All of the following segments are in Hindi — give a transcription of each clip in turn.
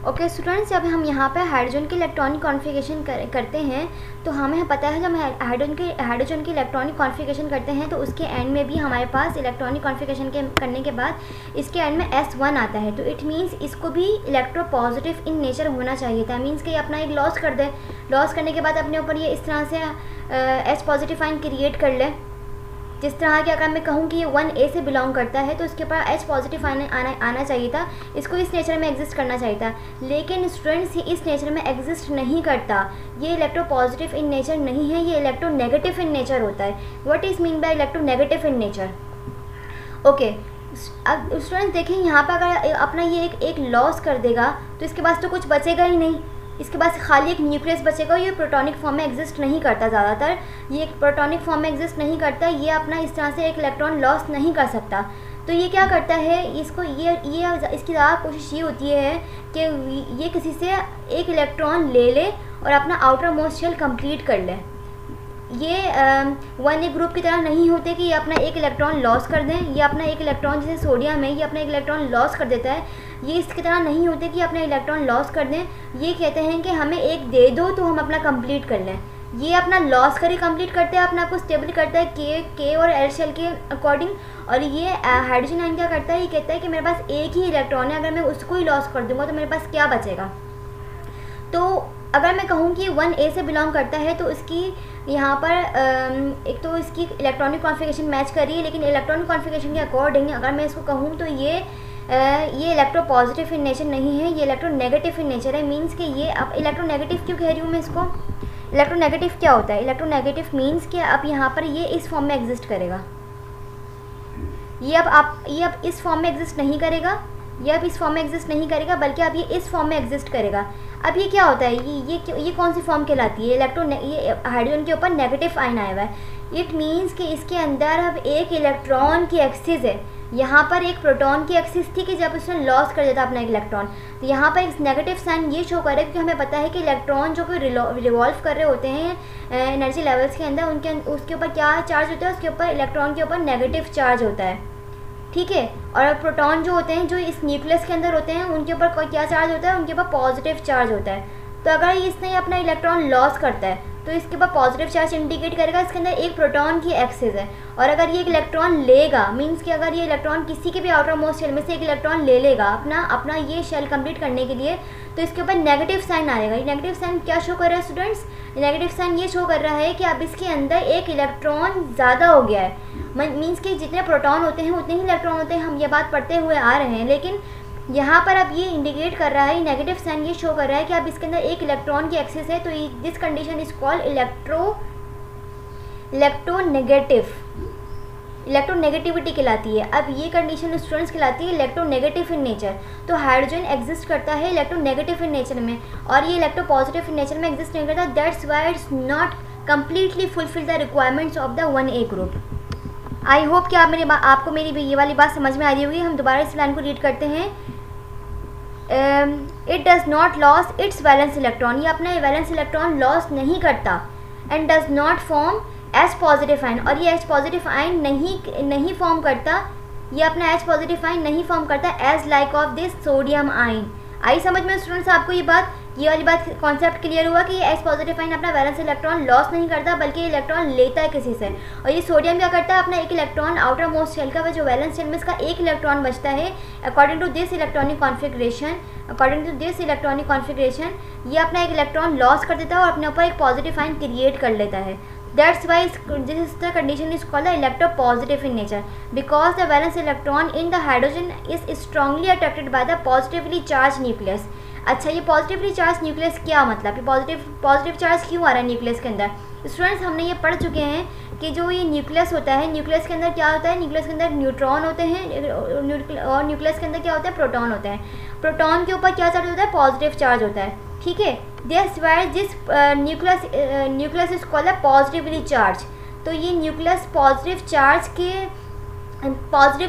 ओके स्टूडेंट्स, जब हम यहाँ पर हाइड्रोजन की इलेक्ट्रॉनिक कॉन्फ़िगरेशन करते हैं तो हमें पता है जब हाइड्रोजन की इलेक्ट्रॉनिक कॉन्फ़िगरेशन करते हैं तो उसके एंड में भी हमारे पास इलेक्ट्रॉनिक कॉन्फ़िगरेशन करने के बाद इसके एंड में S1 आता है। तो इट मीन्स इसको भी इलेक्ट्रोपॉजिटिव इन नेचर होना चाहिए था। मीन्स कि ये अपना एक लॉस कर दे, लॉस करने के बाद अपने ऊपर ये इस तरह से H पॉजिटिव आयन क्रिएट कर ले। जिस तरह कि अगर मैं कहूँ कि ये 1A से बिलोंग करता है तो इसके ऊपर H पॉजिटिव आना चाहिए था, इसको इस नेचर में एग्जिस्ट करना चाहिए था। लेकिन स्टूडेंट्स ये इस नेचर में एग्जिस्ट नहीं करता, ये इलेक्ट्रोपॉजिटिव इन नेचर नहीं है, ये इलेक्ट्रोनेगेटिव इन नेचर होता है। What is mean by electronegative in nature? Okay, अब स्टूडेंट्स देखें यहाँ पर अगर अपना ये एक लॉस कर देगा तो इसके पास तो कुछ बचेगा ही नहीं, इसके पास खाली एक न्यूक्लियस बचेगा। ये प्रोटॉनिक फॉर्म में एग्जिस्ट नहीं करता, ज़्यादातर ये एक प्रोटॉनिक फॉर्म में एग्जिस्ट नहीं करता, ये अपना इस तरह से एक इलेक्ट्रॉन लॉस नहीं कर सकता। तो ये क्या करता है, इसको ये इसकी ज़्यादा कोशिश ये होती है कि ये किसी से एक इलेक्ट्रॉन ले ले और अपना आउटर मोस्ट शेल कंप्लीट कर ले। ये 1A ग्रुप की तरह नहीं होते कि ये अपना एक इलेक्ट्रॉन लॉस कर दें। ये अपना एक इलेक्ट्रॉन, जैसे सोडियम है, ये अपना एक इलेक्ट्रॉन लॉस कर देता है। ये इसकी तरह नहीं होते कि अपना इलेक्ट्रॉन लॉस कर दें। ये कहते हैं कि हमें एक दे दो तो हम अपना कंप्लीट कर लें। ये अपना लॉस कर ही कंप्लीट करते हैं, अपना आपको स्टेबल करता है के और एल शेल के अकॉर्डिंग। और ये हाइड्रोजन आयन क्या करता है, ये कहता है कि मेरे पास एक ही इलेक्ट्रॉन है, अगर मैं उसको ही लॉस कर दूँगा तो मेरे पास क्या बचेगा। तो अगर मैं कहूँ कि 1A से बिलोंग करता है तो इसकी यहाँ पर एक तो इसकी इलेक्ट्रॉनिक कॉन्फ़िगरेशन मैच कर रही है, लेकिन इलेक्ट्रॉनिक कॉन्फ़िगरेशन के अकॉर्डिंग अगर मैं इसको कहूँ तो ये इलेक्ट्रोपॉजिटिव इन नेचर नहीं है, ये इलेक्ट्रोनेगेटिव इन नेचर है। मीन्स कि ये अब इलेक्ट्रोनेगेटिव क्यों कह रही हूँ मैं इसको? इलेक्ट्रोनेगेटिव क्या होता है? इलेक्ट्रोनेगेटिव मीन्स कि अब यहाँ पर ये इस फॉर्म में एग्जिस्ट करेगा, ये अब इस फॉर्म में एग्जिस्ट नहीं करेगा, ये अब इस फॉर्म में एग्जिस्ट नहीं करेगा, बल्कि अब ये इस फॉर्म में एग्जिस्ट करेगा। अब ये क्या होता है, ये कौन सी फॉर्म कहलाती है? ये हाइड्रोजन के ऊपर नेगेटिव आयन आया हुआ है। इट मीन्स कि इसके अंदर अब एक इलेक्ट्रॉन की एक्सिस है। यहाँ पर एक प्रोटॉन की एक्सिस थी कि जब उसने लॉस कर दिया था अपना एक इलेक्ट्रॉन, तो यहाँ पर एक नेगेटिव साइन ये शो कर रहा है क्योंकि हमें पता है कि इलेक्ट्रॉन जो कि रिवॉल्व कर रहे होते हैं एनर्जी लेवल्स के अंदर, उसके ऊपर क्या चार्ज होता है? उसके ऊपर इलेक्ट्रॉन के ऊपर नेगेटिव चार्ज होता है, ठीक है। और प्रोटॉन जो होते हैं, जो इस न्यूक्लियस के अंदर होते हैं, उनके ऊपर क्या चार्ज होता है? उनके ऊपर पॉजिटिव चार्ज होता है। तो अगर इसने अपना इलेक्ट्रॉन लॉस करता है तो इसके ऊपर पॉजिटिव चार्ज इंडिकेट करेगा, इसके अंदर एक प्रोटॉन की एक्सिस है। और अगर ये एक इलेक्ट्रॉन लेगा, मीन्स कि अगर ये इलेक्ट्रॉन किसी के भी आउटर मोस्ट शेल में से एक इलेक्ट्रॉन ले लेगा अपना ये शेल कंप्लीट करने के लिए, तो इसके ऊपर नेगेटिव साइन आएगा। ये नेगेटिव साइन क्या शो कर रहा है स्टूडेंट्स? नेगेटिव साइन ये शो कर रहा है कि अब इसके अंदर एक इलेक्ट्रॉन ज़्यादा हो गया है। मीन्स कि जितने प्रोटॉन होते हैं उतने ही इलेक्ट्रॉन होते हैं, हम ये बात पढ़ते हुए आ रहे हैं। लेकिन यहाँ पर अब ये इंडिकेट कर रहा है, नेगेटिव साइन ये शो कर रहा है कि अब इसके अंदर एक इलेक्ट्रॉन की एक्सिस है। तो this condition is called electronegativity कहलाती है। अब ये कंडीशन स्टूडेंट्स कहलाती है इलेक्ट्रोनेगेटिव इन नेचर। तो हाइड्रोजन एग्जिस्ट करता है इलेक्ट्रोनेगेटिव इन नेचर में, और ये इलेक्ट्रोपॉजिटिव इन नेचर में एग्जिस्ट नहीं करता। That's why it's not completely fulfil the requirements of the 1A group. I hope कि आपको मेरी ये वाली बात समझ में आ रही होगी। हम दोबारा इस लाइन को रीड करते हैं। It does not lose its valence electron, ये अपना वैलेंस इलेक्ट्रॉन लॉस नहीं करता। And does not form H positive ion, और ये H पॉजिटिव आयन नहीं फॉर्म करता, ये अपना H पॉजिटिव आयन नहीं फॉर्म करता as like of this sodium ion. आई समझ में स्टूडेंट्स आपको ये वाली बात कॉन्सेप्ट क्लियर हुआ कि ये H पॉजिटिव आयन अपना वैलेंस इलेक्ट्रॉन लॉस नहीं करता, बल्कि इलेक्ट्रॉन लेता है किसी से। और ये सोडियम क्या करता है, अपना एक इलेक्ट्रॉन आउटर मोस्ट शेल का जो वैलेंस शेल में इसका एक इलेक्ट्रॉन बचता है, according to this electronic configuration ये अपना एक इलेक्ट्रॉन लॉस कर देता है और अपने ऊपर एक पॉजिटिव आयन क्रिएट कर लेता है। That's why this condition is called the electropositive in nature, because the valence electron in the hydrogen is strongly attracted by the positively charged nucleus। अच्छा, ये पॉजिटिवली चार्ज न्यूक्लियस क्या मतलब? ये पॉजिटिव चार्ज क्यों आ रहा है न्यूक्लियस के अंदर? स्टूडेंट्स हमने ये पढ़ चुके हैं कि जो ये न्यूक्लियस होता है, न्यूक्लियस के अंदर क्या होता है? न्यूक्लियस के अंदर न्यूट्रॉन होते हैं और न्यूक्लियस के अंदर क्या होता है? प्रोटॉन होते हैं। प्रोटॉन के ऊपर क्या चार्ज होता है? पॉजिटिव चार्ज होता है, ठीक है। That's why this nucleus is called a positively charged। तो ये न्यूक्लियस पॉजिटिव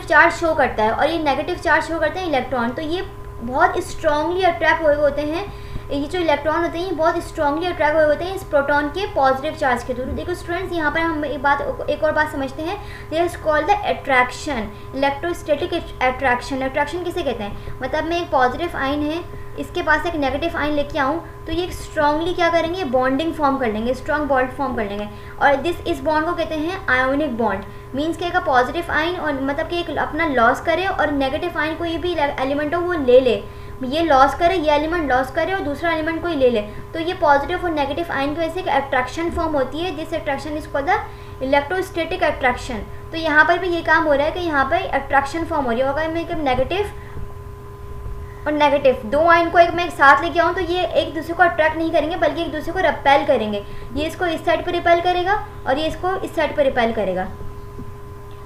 चार्ज शो करता है और ये नेगेटिव चार्ज शो करते हैं इलेक्ट्रॉन। तो ये बहुत स्ट्रांगली अट्रैक्ट हुए होते हैं, ये जो इलेक्ट्रॉन होते हैं ये बहुत स्ट्रांगली अट्रैक्ट हुए होते हैं इस प्रोटॉन के पॉजिटिव चार्ज के थ्रू। देखो स्टूडेंट्स, यहाँ पर हम एक और बात समझते हैं। This is called the attraction, electrostatic attraction. Attraction किसे कहते हैं? मतलब में एक पॉजिटिव आयन है इसके पास एक नेगेटिव आयन लेके आऊँ तो ये स्ट्रांगली क्या करेंगे, बॉन्डिंग फॉर्म कर लेंगे, स्ट्रॉन्ग बॉन्ड फॉर्म कर लेंगे। और इस बॉन्ड को कहते हैं आयोनिक बॉन्ड। मीन्स कि एक पॉजिटिव आयन और मतलब कि एक अपना लॉस करे और नेगेटिव आयन कोई भी एलिमेंट हो वो ले ले, ये लॉस करे, ये एलिमेंट लॉस करे और दूसरा एलिमेंट कोई ले ले, तो ये पॉजिटिव और नेगेटिव आयन की वजह से एक अट्रैक्शन फॉर्म होती है। This attraction is called the electrostatic attraction. तो यहाँ पर भी ये काम हो रहा है कि यहाँ पर अट्रैक्शन फॉर्म हो रही है। अगर मैं नेगेटिव और नेगेटिव दो आयन को मैं एक साथ लेके आऊँ तो ये एक दूसरे को अट्रैक्ट नहीं करेंगे बल्कि एक दूसरे को रिपेल करेंगे। ये इसको इस साइड पर रिपेल करेगा और ये इसको इस साइड पर रिपेल करेगा,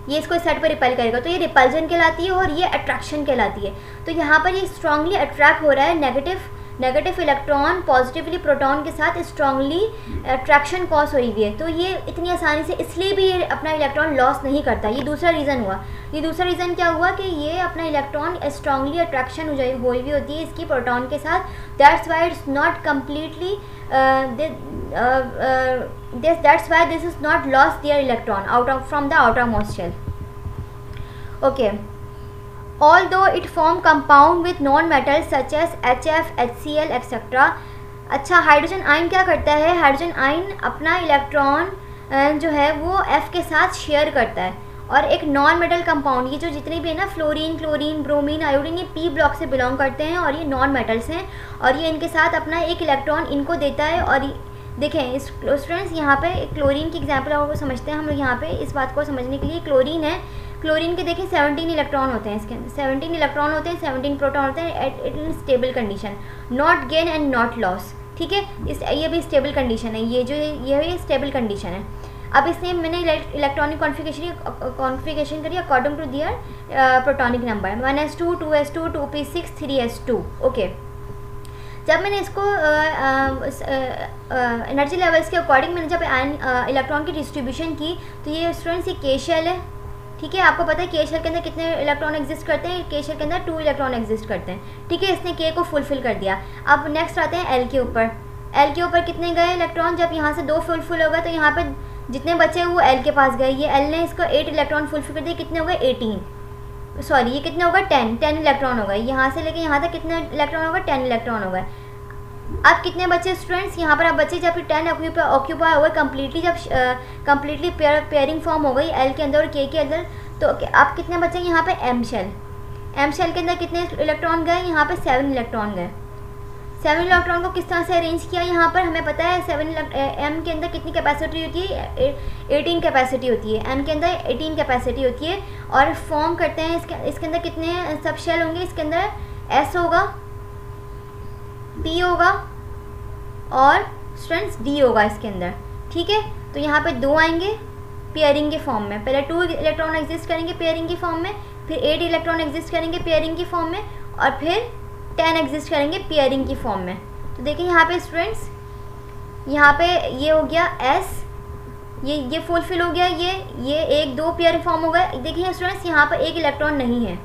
ये इसको इस साइड पर रिपेल करेगा। तो ये रिपल्जन कहलाती है और ये अट्रैक्शन कहलाती है। तो यहाँ पर ये स्ट्रांगली अट्रैक्ट हो रहा है, नेगेटिव इलेक्ट्रॉन पॉजिटिवली प्रोटॉन के साथ स्ट्रांगली अट्रैक्शन कॉज हुई हुई है। तो ये इतनी आसानी से इसलिए भी ये अपना इलेक्ट्रॉन लॉस नहीं करता। ये दूसरा रीज़न हुआ। ये दूसरा रीज़न क्या हुआ कि ये अपना इलेक्ट्रॉन स्ट्रांगली अट्रैक्शन हुई हुई होती है इसकी प्रोटॉन के साथ। That's why it's not completely that's why this is not lost their electron from the outermost shell. Okay. Although it form compound with non-metals such as HF, HCl, etc. अच्छा, हाइड्रोजन आयन क्या करता है? हाइड्रोजन आयन अपना इलेक्ट्रॉन जो है वो F के साथ शेयर करता है और एक नॉन मेटल कंपाउंड, ये जो जितने भी है ना फ्लोरीन, क्लोरीन, ब्रोमीन, आयोडीन, ये P ब्लॉक से बिलोंग करते हैं और ये नॉन मेटल्स हैं और ये इनके साथ अपना एक इलेक्ट्रॉन इनको देता है। और देखें स्टूडेंट्स, यहाँ पे क्लोरीन की एग्जांपल आपको समझते हैं हम लोग। यहाँ पे इस बात को समझने के लिए क्लोरीन है, क्लोरीन के देखें 17 इलेक्ट्रॉन होते हैं, इसके अंदर 17 इलेक्ट्रॉन होते हैं, 17 प्रोटॉन होते हैं at in stable condition, not gain and not loss. ठीक है, ये भी स्टेबल कंडीशन है, ये स्टेबल कंडीशन है। अब इसने मैंने इलेक्ट्रॉनिक कॉन्फ़िगरेशन करी according to their protonic number 1s2, 2s2, 2p6, 3s2। Okay, जब मैंने इसको एनर्जी लेवल्स के अकॉर्डिंग मैंने जब इलेक्ट्रॉन की डिस्ट्रीब्यूशन की तो ये स्टूडेंट्स ये के शेल है। ठीक है, आपको पता है के शेल के अंदर कितने इलेक्ट्रॉन एग्जिस्ट करते हैं? के शेल के अंदर 2 इलेक्ट्रॉन एग्जिस्ट करते हैं। ठीक है, इसने के को फुलफिल कर दिया। अब नेक्स्ट आते हैं एल के ऊपर। एल के ऊपर कितने गए इलेक्ट्रॉन? जब यहाँ से 2 फुलफिल हो गए तो यहाँ पर जितने बचे वो एल के पास गए। ये एल ने इसको 8 इलेक्ट्रॉन फुलफिल कर दिए। कितने हो गए? 18, सॉरी ये कितने होगा? 10 इलेक्ट्रॉन हो गए। यहाँ से लेके यहाँ तक कितने इलेक्ट्रॉन हो गए? 10 इलेक्ट्रॉन हो गए। अब कितने बचे स्टूडेंट्स? यहाँ पर अब बचे जब 10 ऑक्यूपाई हो गए कम्प्लीटली, जब कम्प्लीटली पेयरिंग फॉर्म हो गई एल के अंदर और के अंदर, तो अब कितने बचे यहाँ पे? M shell. एम शेल के अंदर कितने इलेक्ट्रॉन गए? यहाँ पे 7 इलेक्ट्रॉन गए। 7 इलेक्ट्रॉन को किस तरह से अरेंज किया? यहाँ पर हमें पता है 7 एम के अंदर कितनी कैपेसिटी होती है? 18 कैपेसिटी होती है। एम के अंदर 18 कैपेसिटी होती है और फॉर्म करते हैं इसके अंदर कितने सब शेल होंगे? इसके अंदर एस होगा, पी होगा और स्टूडेंट्स डी होगा इसके अंदर। ठीक है, तो यहाँ पे 2 आएंगे पेयरिंग के फॉर्म में। पहले 2 इलेक्ट्रॉन एग्जिस्ट करेंगे पेयरिंग की फॉर्म में, फिर 8 इलेक्ट्रॉन एग्जिस्ट करेंगे पेयरिंग की फॉर्म में और फिर 10 एग्जिस्ट करेंगे पेयरिंग की फॉर्म में। तो देखिए यहाँ पे स्टूडेंट्स, यहाँ पे ये हो गया एस, ये फुलफिल हो गया, ये 1 2 पेयर फॉर्म हो गए। देखिए स्टूडेंट्स, यहाँ पर 1 इलेक्ट्रॉन नहीं है,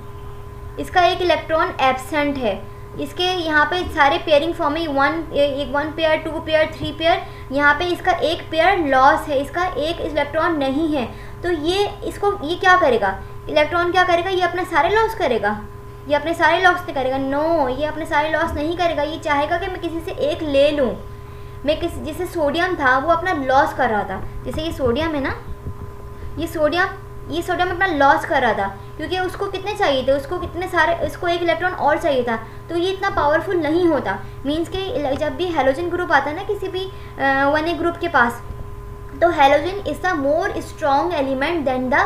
इसका 1 इलेक्ट्रॉन एब्सेंट है। इसके यहाँ पे सारे पेयरिंग फॉर्म में 1 पेयर, 2 पेयर, 3 पेयर, यहाँ पे इसका 1 पेयर लॉस है, इसका 1 इलेक्ट्रॉन नहीं है। तो ये क्या करेगा? इलेक्ट्रॉन क्या करेगा? ये अपने सारे लॉस करेगा? ये अपने सारे लॉस नहीं करेगा। नो, ये अपने सारे लॉस नहीं करेगा। ये चाहेगा कि मैं किसी से 1 ले लूँ। मैं जैसे सोडियम था वो अपना लॉस कर रहा था, जैसे ये सोडियम है ना, ये सोडियम अपना लॉस कर रहा था क्योंकि उसको कितने चाहिए थे? उसको कितने सारे, इसको 1 इलेक्ट्रॉन और चाहिए था। तो ये इतना पावरफुल नहीं होता। मीन्स कि जब भी हैलोजन ग्रुप आता है ना किसी भी 1a ग्रुप के पास, तो halogen is the more strong element then the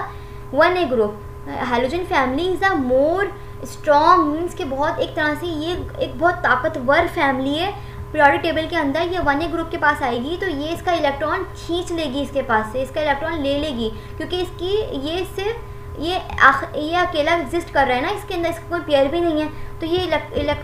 1a group. Halogen family is the more strong, means कि बहुत एक तरह से ये एक बहुत ताकतवर फैमिली है। पीरियोडिक टेबल के अंदर ये 1a ग्रुप के पास आएगी तो ये इसका इलेक्ट्रॉन खींच लेगी, इसके पास से इसका इलेक्ट्रॉन ले लेगी क्योंकि इसकी ये अकेला एग्जिस्ट कर रहा है ना, इसके अंदर इसका कोई पेयर भी नहीं है। तो ये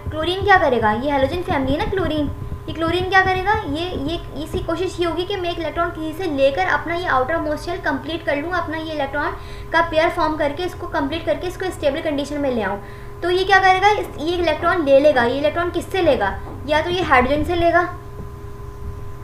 क्लोरीन क्या करेगा? ये हैलोजन फैमिली है ना क्लोरीन, ये क्लोरीन क्या करेगा? ये इसकी कोशिश ये होगी कि मैं एक इलेक्ट्रॉन किसी से लेकर अपना ये आउटर मोस्ट शेल कंप्लीट कर लूँ, अपना ये इलेक्ट्रॉन का पेयर फॉर्म करके इसको कंप्लीट करके इसको स्टेबल कंडीशन में ले आऊँ। तो ये क्या करेगा? ये इलेक्ट्रॉन ले लेगा। ये इलेक्ट्रॉन किससे लेगा? या तो ये हाइड्रोजन से लेगा,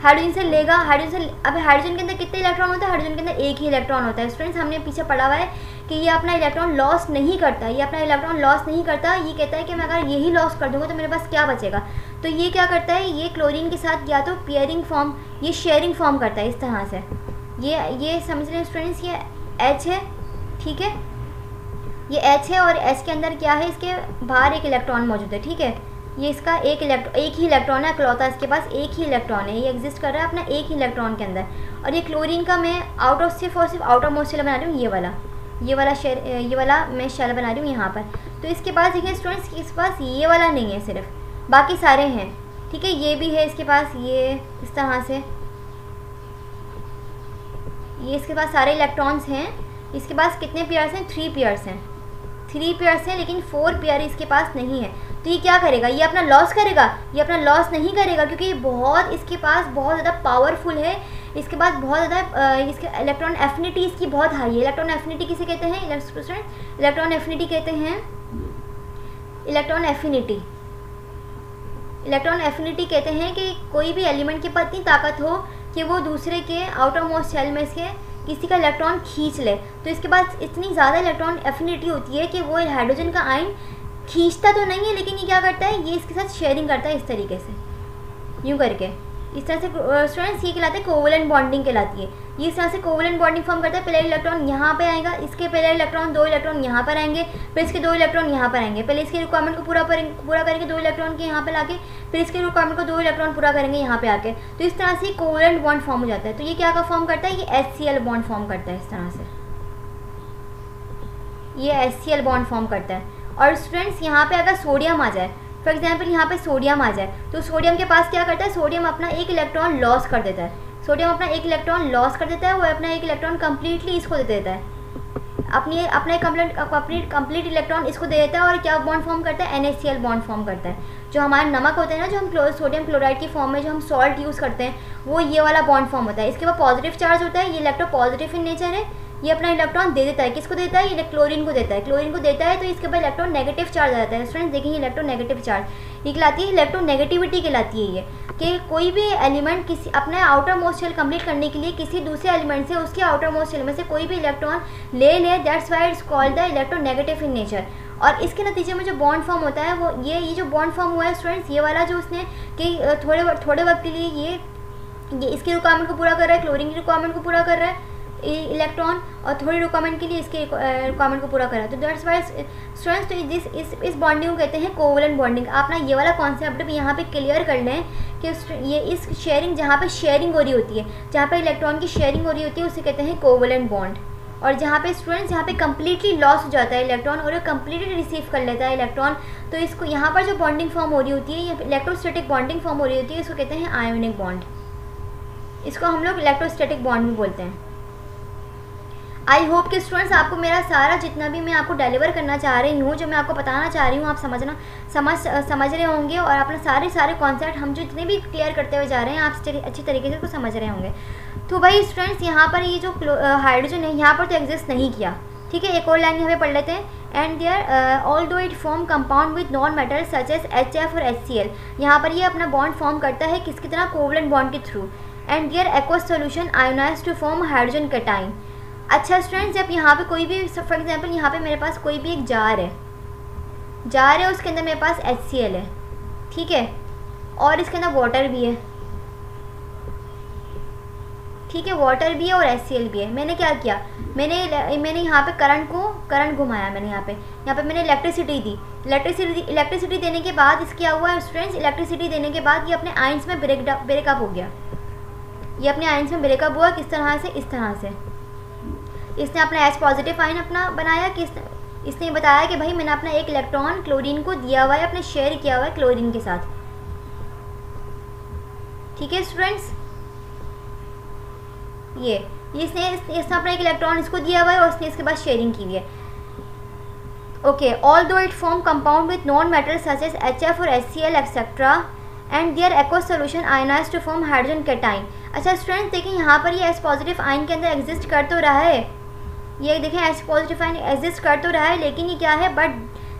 हाइड्रोजन से लेगा, हाइड्रोजन से, अब हाइड्रोजन के अंदर कितने इलेक्ट्रॉन होता है, हाइड्रोजन के अंदर एक ही इलेक्ट्रॉन होता है। स्टूडेंट्स हमने पीछे पढ़ा हुआ है कि ये अपना इलेक्ट्रॉन लॉस नहीं करता, ये अपना इलेक्ट्रॉन लॉस नहीं करता। ये कहता है कि मैं अगर यही लॉस कर दूंगा तो मेरे पास क्या बचेगा। तो ये क्या करता है, ये क्लोरीन के साथ या तो पेयरिंग फॉर्म, ये शेयरिंग फॉर्म करता है इस तरह से। ये समझ रहे हैं स्टूडेंट्स, ये H है, ठीक है, ये H है और H के अंदर क्या है, इसके बाहर एक इलेक्ट्रॉन मौजूद है, ठीक है। ये इसका एक ही इलेक्ट्रॉन है, इकलौता इसके पास एक ही इलेक्ट्रॉन है, ये एग्जिस्ट कर रहा है अपना एक ही इलेक्ट्रॉन के अंदर। और ये क्लोरीन का मैं सिर्फ आउटर मोस्ट शेल बना रही हूँ, ये वाला मैं शेल बना रही हूँ यहाँ पर। तो इसके पास देखिए स्टूडेंट्स, इसके पास ये वाला नहीं है सिर्फ, बाकी सारे हैं, ठीक है। ये भी है इसके पास, ये इस तरह से, ये इसके पास सारे इलेक्ट्रॉन्स हैं। इसके पास कितने पेयर्स हैं, 3 पेयर्स हैं, 3 पेयर्स हैं, लेकिन 4 पेयर इसके पास नहीं है। तो ये क्या करेगा, ये अपना लॉस करेगा, ये अपना लॉस नहीं करेगा क्योंकि ये इसके पास बहुत ज़्यादा पावरफुल है। इसके पास बहुत ज़्यादा इसके इलेक्ट्रॉन एफिनिटी इसकी बहुत हाई है। इलेक्ट्रॉन एफिनिटी किसे कहते हैं, इलेक्ट्रॉन एफिनिटी कहते हैं, इलेक्ट्रॉन एफिनिटी कहते हैं कि कोई भी एलिमेंट के पास इतनी ताकत हो कि वो दूसरे के आउटर मोस्ट शेल में से किसी का इलेक्ट्रॉन खींच ले। तो इसके पास इतनी ज़्यादा इलेक्ट्रॉन एफिनिटी होती है कि वो हाइड्रोजन का आयन खींचता तो नहीं है, लेकिन ये क्या करता है, ये इसके साथ शेयरिंग करता है इस तरीके से, यूँ करके, इस तरह से। स्टूडेंट्स ये कहलाते हैं कोवलेंट बॉन्डिंग कहलाती है। ये इस तरह से कोवलेंट बॉन्डिंग फॉर्म करता है। पहले इलेक्ट्रॉन यहाँ पे आएगा, इसके पहले इलेक्ट्रॉन 2 इलेक्ट्रॉन यहाँ पर आएंगे, फिर इसके 2 इलेक्ट्रॉन यहाँ पर आएंगे। पहले इसके रिक्वायरमेंट को पूरा करेंगे 2 इलेक्ट्रॉन के यहाँ पर लाके, फिर इसके रिक्वायरमेंट को 2 इलेक्ट्रॉन पूरा करेंगे यहाँ पे आके। तो इस तरह से कोवलेंट बॉन्ड फॉर्म हो जाता है। तो ये क्या का फॉर्म करता है, ये HCl बॉन्ड फॉर्म करता है इस तरह से, ये HCl बॉन्ड फॉर्म करता है। और स्टूडेंट्स यहाँ पे अगर सोडियम आ जाए, फॉर एग्जाम्पल यहाँ पे सोडियम आ जाए, तो सोडियम के पास क्या करता है, सोडियम अपना एक इलेक्ट्रॉन लॉस कर देता है। वो अपना एक इलेक्ट्रॉन कम्प्लीटली इसको दे देता है, अपना कंप्लीट इलेक्ट्रॉन इसको दे देता है। और क्या बॉन्ड फॉर्म करता है, NaCl बॉन्ड फॉर्म करता है। जो हमारे नमक होते हैं ना, जो हम सोडियम क्लोराइड की फॉर्म में जो हम सॉल्ट यूज़ करते हैं, वो ये वाला बॉन्ड फॉर्म होता है। इसके बाद पॉजिटिव चार्ज होता है, ये इलेक्ट्रो पॉजिटिव इन नेचर है। ये अपना इलेक्ट्रॉन दे देता है, किसको देता है, ये क्लोरीन को देता है। तो इसके बाद इलेक्ट्रॉन नेगेटिव चार्ज आ जाता है। स्टूडेंट्स देखिए, इलेक्ट्रो नेगेटिव चार्ज ये कहलाती है, इलेक्ट्रो नेगेटिविटी कहलाती है। ये कि कोई भी एलिमेंट किसी अपना आउटर मोस्ट शेल कंप्लीट करने के लिए किसी दूसरे एलिमेंट से उसके आउटर मोस्ट शेल में से कोई भी इलेक्ट्रॉन ले, that's why it's called the electro negative in nature. और इसके नतीजे में जो बॉन्ड फॉर्म होता है, वो ये जो बॉन्ड फॉर्म हुआ है स्टूडेंट्स, ये वाला जो उसने कि थोड़े वक्त के लिए ये इसके रिक्वायरमेंट को पूरा कर रहा है, क्लोरीन की रिक्वायरमेंट को पूरा कर रहा है इलेक्ट्रॉन, और थोड़ी रिक्वायरमेंट के लिए इसके रिक्वायरमेंट को पूरा करा। तो दैट्स वाई स्टूडेंट्स, तो इस बॉन्डिंग को कहते हैं कोवलेंट बॉन्डिंग। आप ना ये वाला कॉन्सेप्ट भी यहाँ पे क्लियर कर लें कि ये इस शेयरिंग, जहाँ पे शेयरिंग हो रही होती है, जहाँ पे इलेक्ट्रॉन की शेयरिंग हो रही होती है, उसे कहते हैं कोवलेंट बॉन्ड। और जहाँ पे स्टूडेंट्स, यहाँ पे कम्प्लीटली लॉस हो जाता है इलेक्ट्रॉन और ये कम्प्लीटली रिसीव कर लेता है इलेक्ट्रॉन, तो इसको यहाँ पर जो बॉन्डिंग फॉर्म हो रही होती है, ये इलेक्ट्रोस्टैटिक बॉन्डिंग फॉर्म हो रही होती है, इसको कहते हैं आयोनिक बॉन्ड। इसको हम लोग इलेक्ट्रोस्टैटिक बॉन्ड भी बोलते हैं। आई होप कि स्टूडेंट्स आपको मेरा सारा जितना भी मैं आपको डिलीवर करना चाह रही हूँ, जो मैं आपको बताना चाह रही हूँ, आप समझ रहे होंगे। और अपना सारे कॉन्सेप्ट हम जो जितने भी क्लियर करते हुए जा रहे हैं, आप अच्छी तरीके से उसको समझ रहे होंगे। तो भाई स्टूडेंट्स, यहाँ पर ये जो हाइड्रोजन है, यहाँ पर तो एग्जिस्ट नहीं किया, ठीक है। एक और लाइन यहाँ पे पढ़ लेते हैं। And there although it form compound with non metal such as HF और HCl। यहाँ पर ये अपना बॉन्ड फॉर्म करता है किसकी तरह, कोवलेंट बॉन्ड के through. And their aqueous solution ionise to form hydrogen cation. अच्छा स्टूडेंट्स, जब यहाँ पे कोई भी, फॉर एग्जांपल यहाँ पे मेरे पास कोई भी एक जार है, उसके अंदर मेरे पास HCl है, ठीक है, और इसके अंदर वाटर भी है, ठीक है, वाटर भी है और HCl भी है। मैंने क्या किया, मैंने यहाँ पे करंट घुमाया, मैंने यहाँ पे मैंने इलेक्ट्रिसिटी दी। इलेक्ट्रिसिटी देने के बाद इस क्या हुआ स्टूडेंट्स, इलेक्ट्रिसिटी देने के बाद ये अपने आयंस में ब्रेकअप हो गया। ये अपने आयंस में ब्रेकअप हुआ किस तरह से, इस तरह से। इसने अपना H पॉजिटिव आयन अपना बनाया कि इसने बताया कि भाई मैंने अपना एक इलेक्ट्रॉन क्लोरीन को दिया हुआ है, अपने शेयर किया हुआ है क्लोरीन के साथ, ठीक है स्टूडेंट्स। ये इसने अपना एक इलेक्ट्रॉन इसको दिया हुआ है और उसने इसके बाद शेयरिंग की हुई है। Okay, although it form compound with non metal such as HF और HCl etcetera and their aqueous solution ionise to form hydrogen cation. अच्छा स्टूडेंट्स देखिए, यहाँ पर ये H पॉजिटिव आयन के अंदर एग्जिस्ट कर तो रहा है, ये देखें H पॉजिटिव आयन एग्जिस्ट कर तो रहा है, लेकिन ये क्या है, बट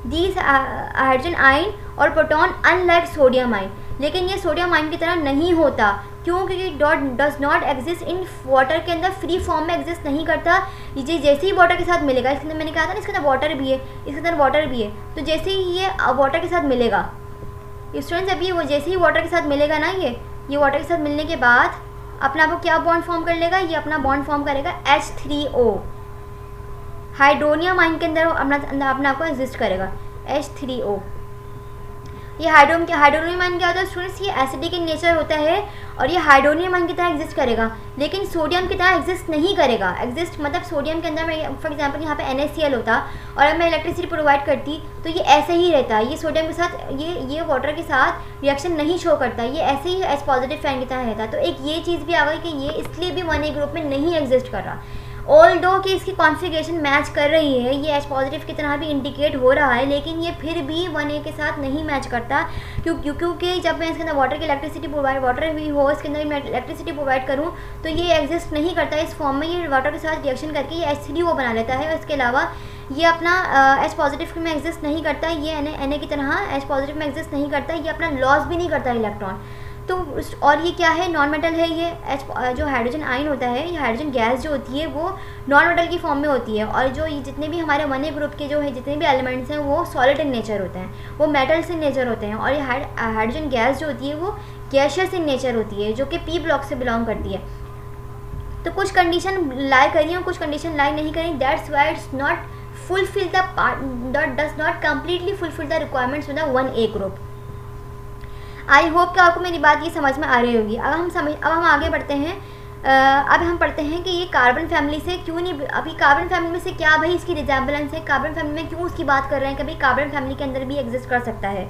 दीज हाइड्रोजन आयन और प्रोटॉन अनलाइक सोडियम आयन, लेकिन ये सोडियम आयन की तरह नहीं होता। क्यों? क्योंकि does not exist in water के अंदर फ्री फॉर्म में एग्जिस्ट नहीं करता। ये जैसे ही वाटर के साथ मिलेगा, इसके अंदर मैंने कहा था ना इसके अंदर वाटर भी है, इसके अंदर वाटर भी है, तो जैसे ही ये वाटर के साथ मिलेगा स्टूडेंट्स, अभी वो जैसे ही वाटर के साथ मिलेगा ना, ये वाटर के साथ मिलने के बाद अपना आपको क्या बॉन्ड फॉर्म कर लेगा, ये अपना बॉन्ड फॉर्म करेगा H3O। हाइड्रोनियम आयन के अंदर अपना आपको एग्जिस्ट करेगा H3O। ये हाइड्रोनियम आयन क्या होता है स्टूडेंट्स? ये एसिडिक इन नेचर होता है और ये हाइड्रोनियम आयन की तरह एग्जिस्ट करेगा, लेकिन सोडियम की तरह एग्जिस्ट नहीं करेगा। एग्जिस्ट मतलब सोडियम के अंदर मैं फॉर एग्जांपल यहाँ पे NaCl होता और अगर मैं इलेक्ट्रिसिटी प्रोवाइड करती तो ये ऐसे ही रहता। ये सोडियम के साथ ये वाटर के साथ रिएक्शन नहीं शो करता, ये ऐसे ही H पॉजिटिव फैन की तरह रहता। तो एक ये चीज़ भी आ गई कि ये इसलिए भी 1A ग्रुप में नहीं एग्जिस्ट कर रहा। ऑल्दो कि इसकी कॉन्फ़िगरेशन मैच कर रही है, ये H पॉजिटिव की तरह भी इंडिकेट हो रहा है, लेकिन ये फिर भी 1A के साथ नहीं मैच करता। क्योंकि जब मैं इसके अंदर वाटर की इलेक्ट्रिसिटी प्रोवाइड, वाटर भी हो इसके अंदर मैं इलेक्ट्रिसिटी प्रोवाइड करूँ तो ये एग्जिस्ट नहीं करता इस फॉर्म में। ये वाटर के साथ रिएक्शन करके ये H3O बना लेता है और इसके अलावा ये अपना H पॉजिटिव में एग्जिस्ट नहीं करता, ये Na की तरह H पॉजिटिव में एग्जिस्ट नहीं करता, ये अपना लॉस भी नहीं करता इलेक्ट्रॉन। तो और ये क्या है? नॉन मेटल है। ये जो हाइड्रोजन आयन होता है, ये हाइड्रोजन गैस जो होती है वो नॉन मेटल की फॉर्म में होती है, और जो ये जितने भी हमारे 1A ग्रुप के जो है जितने भी एलिमेंट्स हैं वो सॉलिड इन नेचर होते हैं, वो मेटल्स इन नेचर होते हैं। और ये हाइड्रोजन गैस जो होती है वो गैशियस इन नेचर होती है, जो कि P ब्लॉक से बिलोंग करती है। तो कुछ कंडीशन लाई करी और कुछ कंडीशन लाई नहीं करी, that's why it's not fulfil does not completely fulfil the requirements of the 1A group. I hope कि आपको मेरी बात ये समझ में आ रही होगी। अब हम आगे बढ़ते हैं। अब हम पढ़ते हैं कि ये कार्बन फैमिली से क्यों नहीं, अभी कार्बन फैमिली में से क्या भाई इसकी रिजेम्बलेंस है, कार्बन फैमिली में क्यों उसकी बात कर रहे हैं कि भाई कार्बन फैमिली के अंदर भी एग्जिस्ट कर सकता है।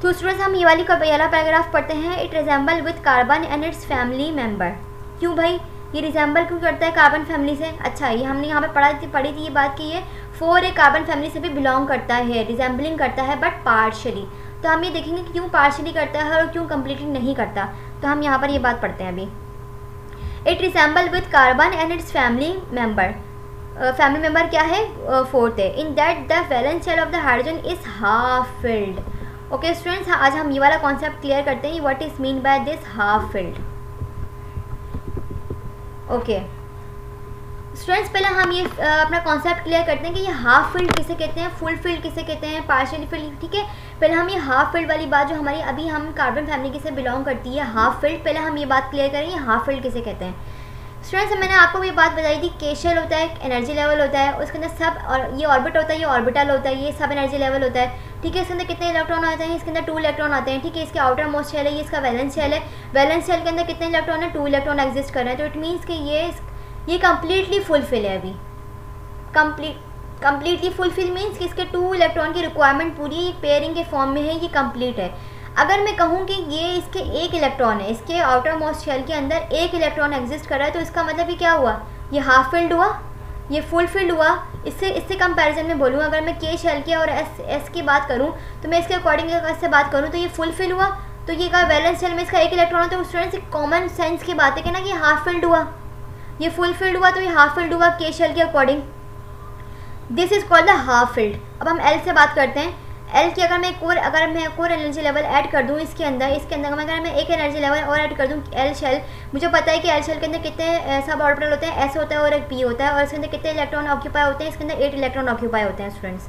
तो स्टूडेंट्स हम ये वाली पहला पैराग्राफ पढ़ते हैं, it resemble with carbon and its family member. क्यों भाई ये रिजेंबल क्यों करता है कार्बन फैमिली से? अच्छा, ये हमने यहाँ पे पढ़ी थी ये बात की है 4A कार्बन फैमिली से भी बिलोंग करता है, रिजेंबलिंग करता है बट पार्शली। तो हम ये देखेंगे कि क्यों पार्शली करता है और क्यों कम्प्लीटली नहीं करता। तो हम यहाँ पर ये बात पढ़ते हैं अभी। It resemble with carbon and its family member. Family member क्या है? 4th है। In that the valence shell of the hydrogen is half filled. Okay students, आज हम ये वाला कॉन्सेप्ट क्लियर करते हैं, what is mean by this half filled. Okay students, पहले हम ये अपना कॉन्सेप्ट क्लियर करते हैं कि ये हाफ फील्ड किसे कहते हैं, फुल फील्ड किसे कहते हैं, पार्शियल फील्ड। ठीक है, पहले हम ये हाफ फील्ड वाली बात जो हमारी अभी हम कार्बन फैमिली से बिलोंग करती है हाफ फील्ड, पहले हम ये बात क्लियर करें ये हाफ फील्ड किसे कहते हैं। स्टूडेंट्स, मैंने आपको ये बात बताई थी, के शेल होता है, एनर्जी लेवल होता है, उसके अंदर सब, और ये ऑर्बिट होता है, ये ऑर्बिटल होता है, ये सब एनर्जी लेवल होता है। ठीक है, इसके अंदर कितने इलेक्ट्रॉन आते हैं? इसके अंदर 2 इलेक्ट्रॉन आते हैं। ठीक है, इसके आउटर मोस्ट शेल है, ये इसका वैलेंस शेल है। वैलेंस शेल के अंदर कितने इलेक्ट्रॉन है? 2 इलेक्ट्रॉन एग्जिस्ट कर रहे हैं। तो इट मीन्स कि ये कम्प्लीटली फुलफिल है। अभी कम्प्लीटली फुलफिल मीन्स कि इसके 2 इलेक्ट्रॉन की रिक्वायरमेंट पूरी एक पेयरिंग के फॉर्म में है, ये कंप्लीट है। अगर मैं कहूँ कि ये इसके 1 इलेक्ट्रॉन है, इसके आउटर मोस्ट शेल के अंदर 1 इलेक्ट्रॉन एग्जिस्ट कर रहा है, तो इसका मतलब ये क्या हुआ? ये हाफ फिल्ड हुआ, ये फुल फिल्ड हुआ। इससे कंपैरिजन में बोलूँ, अगर मैं के शेल की और एस की बात करूँ, तो मैं इसके अकॉर्डिंग से बात करूँ तो ये फुल फिल हुआ। तो ये का वैलेंस शेल में इसका 1 इलेक्ट्रॉन है, तो स्टूडेंट्स एक कॉमन सेंस की बात है कि ना कि हाफ फिल्ड हुआ, ये फुल फिल्ड हुआ, तो ये हाफ फिल्ड हुआ के शेल के according. This is called the half field. अब हम एल से बात करते हैं। एल की अगर मैं एक और एनर्जी लेवल ऐड कर दूं इसके अंदर अगर मैं एक एनर्जी लेवल और ऐड कर दूं एल शेल, मुझे पता है कि एल शेल के अंदर कितने सब ऑर्बिटल होते हैं, एस होता है और एक पी होता है, और इसके अंदर कितने इलेक्ट्रॉन ऑक्यूपाई होते हैं? इसके अंदर 8 इलेक्ट्रॉन ऑक्यूपाई होते हैं स्टूडेंट्स।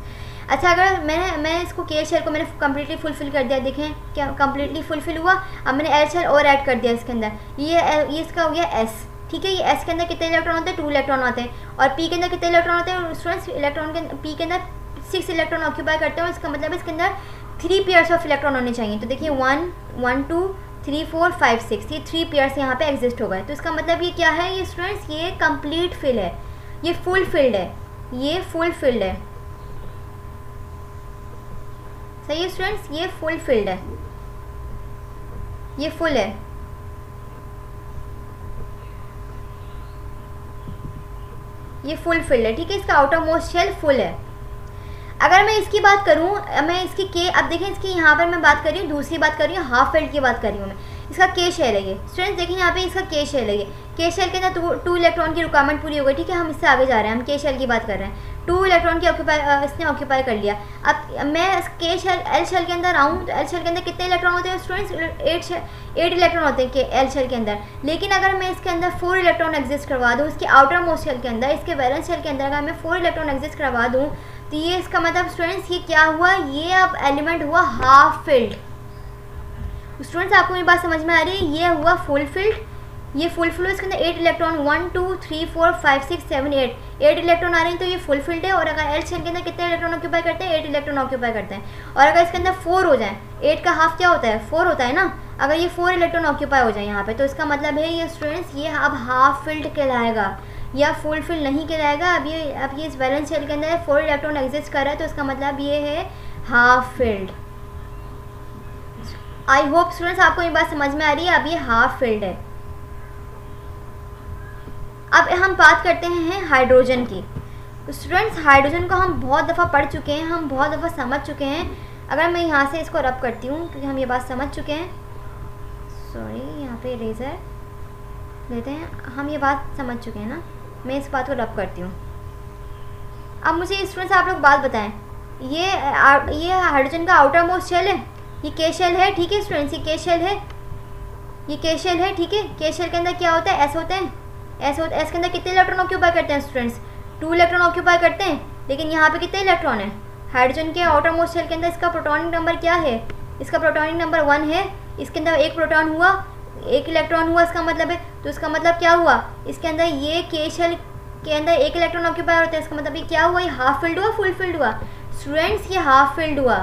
अच्छा, अगर मैं इसको के शेल को मैंने कम्प्लीटली फुलफिल कर दिया, देखें क्या कम्प्लीटली फुलफिल हुआ। अब मैंने एल शेल और ऐड कर दिया इसके अंदर, ये इसका हो गया एस। ठीक है, ये एस के अंदर कितने इलेक्ट्रॉन होते हैं? 2 इलेक्ट्रॉन आते हैं। और पी के अंदर कितने इलेक्ट्रॉन होते हैं स्टूडेंट्स? पी के अंदर 6 इलेक्ट्रॉन ऑक्यूपाई करते हैं। इसका मतलब इसके अंदर 3 पेयर्स ऑफ इलेक्ट्रॉन होने चाहिए। तो देखिए 1 1 2 3 4 5 6, ये 3 पेयर्स यहाँ पे एग्जिस्ट हो गए। तो इसका मतलब ये क्या है? ये स्टूडेंट्स ये कंप्लीट फिल है, ये फुल फिल्ड है, ये फुल फिल्ड है। सही है स्टूडेंट्स, ये फुल फिल्ड है, ये फुल है। ये फुल फिल्ड है। ठीक है, इसका आउटर मोस्ट शेल फुल है। अगर मैं इसकी बात करूं, मैं इसकी के, अब देखें इसकी यहाँ पर मैं बात कर रही हूँ, दूसरी बात कर रही हूँ, हाफ फिल्ड की बात कर रही हूँ मैं। इसका के शेल है ये स्टूडेंट्स, देखिए यहाँ पे इसका के शेल है। ये के शेल के अंदर 2 इलेक्ट्रॉन की रिक्वायरमेंट पूरी हो गई। ठीक है, हम इससे आगे जा रहे हैं, हम के शेल की बात कर रहे हैं। 2 इलेक्ट्रॉन की इसने ऑक्यूपाई कर लिया। अब मैं के शेल एल शेल के अंदर आऊँ तो एल शेल के अंदर कितने इलेक्ट्रॉन होते हैं स्टूडेंट्स? 8 इलेक्ट्रॉन होते हैं एल शेल के अंदर। लेकिन अगर मैं इसके अंदर 4 इलेक्ट्रॉन एग्जिस्ट करवा दूँ, इसके आउटर मोस्ट शेल के अंदर, इसके वैलेंस शेल के अंदर अगर मैं 4 इलेक्ट्रॉन एग्जिस्ट करवा दूँ, तो ये इसका मतलब स्टूडेंट्स ये क्या हुआ, ये अब एलिमेंट हुआ हाफ फिल्ड। स्टूडेंट्स आपको मेरी बात समझ में आ रही है? ये हुआ फुल फिल्ड, ये फुल फिल्ड, इसके अंदर 8 इलेक्ट्रॉन 1 2 3 4 5 6 7 8 इलेक्ट्रॉन आ रहे हैं, तो ये फुल फिल्ड है। और अगर एल शेल के अंदर कितने इलेक्ट्रॉन ऑक्यूपाई करते हैं? 8 इलेक्ट्रॉन ऑक्यूपाई करते हैं। और अगर इसके अंदर 4 हो जाए, 8 का हाफ क्या होता है? 4 होता है ना। अगर ये 4 इलेक्ट्रॉन ऑक्यूपाई हो जाए यहाँ पे, तो इसका मतलब है ये स्टूडेंट्स ये अब हाफ फिल्ड कहलाएगा या फुल फिल्ड नहीं कहलाएगा। अब ये इस वैलेंस शेल के अंदर 4 इलेक्ट्रॉन एग्जिस्ट कर रहा है, तो इसका मतलब ये है half filled. I hope students आपको ये बात समझ में आ रही है। अब ये हाफ फिल्ड है। अब हम बात करते हैं हाइड्रोजन की। तो स्टूडेंट्स हाइड्रोजन को हम बहुत दफ़ा पढ़ चुके हैं, हम बहुत दफ़ा समझ चुके हैं। अगर मैं यहाँ से इसको रब करती हूँ क्योंकि हम ये बात समझ चुके हैं, सॉरी यहाँ पे इरेजर लेते हैं, हम ये बात समझ चुके हैं ना। मैं इस बात को रब करती हूँ। अब मुझे स्टूडेंट्स आप लोग बात बताएं, ये हाइड्रोजन का आउटर मोस्ट शेल है, ये के शेल है, ठीक है स्टूडेंट्स, ये के शेल है, ये के शेल है, ठीक है। के शेल के अंदर क्या होता है? एस होते हैं, एस के अंदर कितने इलेक्ट्रॉन ऑक्यूपाई करते हैं स्टूडेंट्स? 2 इलेक्ट्रॉन ऑक्यूपाई करते हैं। लेकिन यहाँ पे कितने इलेक्ट्रॉन है हाइड्रोजन के आउटर मोस्ट शेल के अंदर? इसका प्रोटॉनिक नंबर क्या है? इसका प्रोटॉनिक नंबर 1 है। इसके अंदर 1 प्रोटॉन हुआ, 1 इलेक्ट्रॉन हुआ इसका मतलब है। तो इसका मतलब क्या हुआ? इसके अंदर ये के शेल के अंदर 1 इलेक्ट्रॉन ऑक्यूपाई होता है। इसका मतलब ये क्या हुआ? ये हाफ फिल्ड हुआ, फुल फिल्ड हुआ? स्टूडेंट्स ये हाफ फिल्ड हुआ,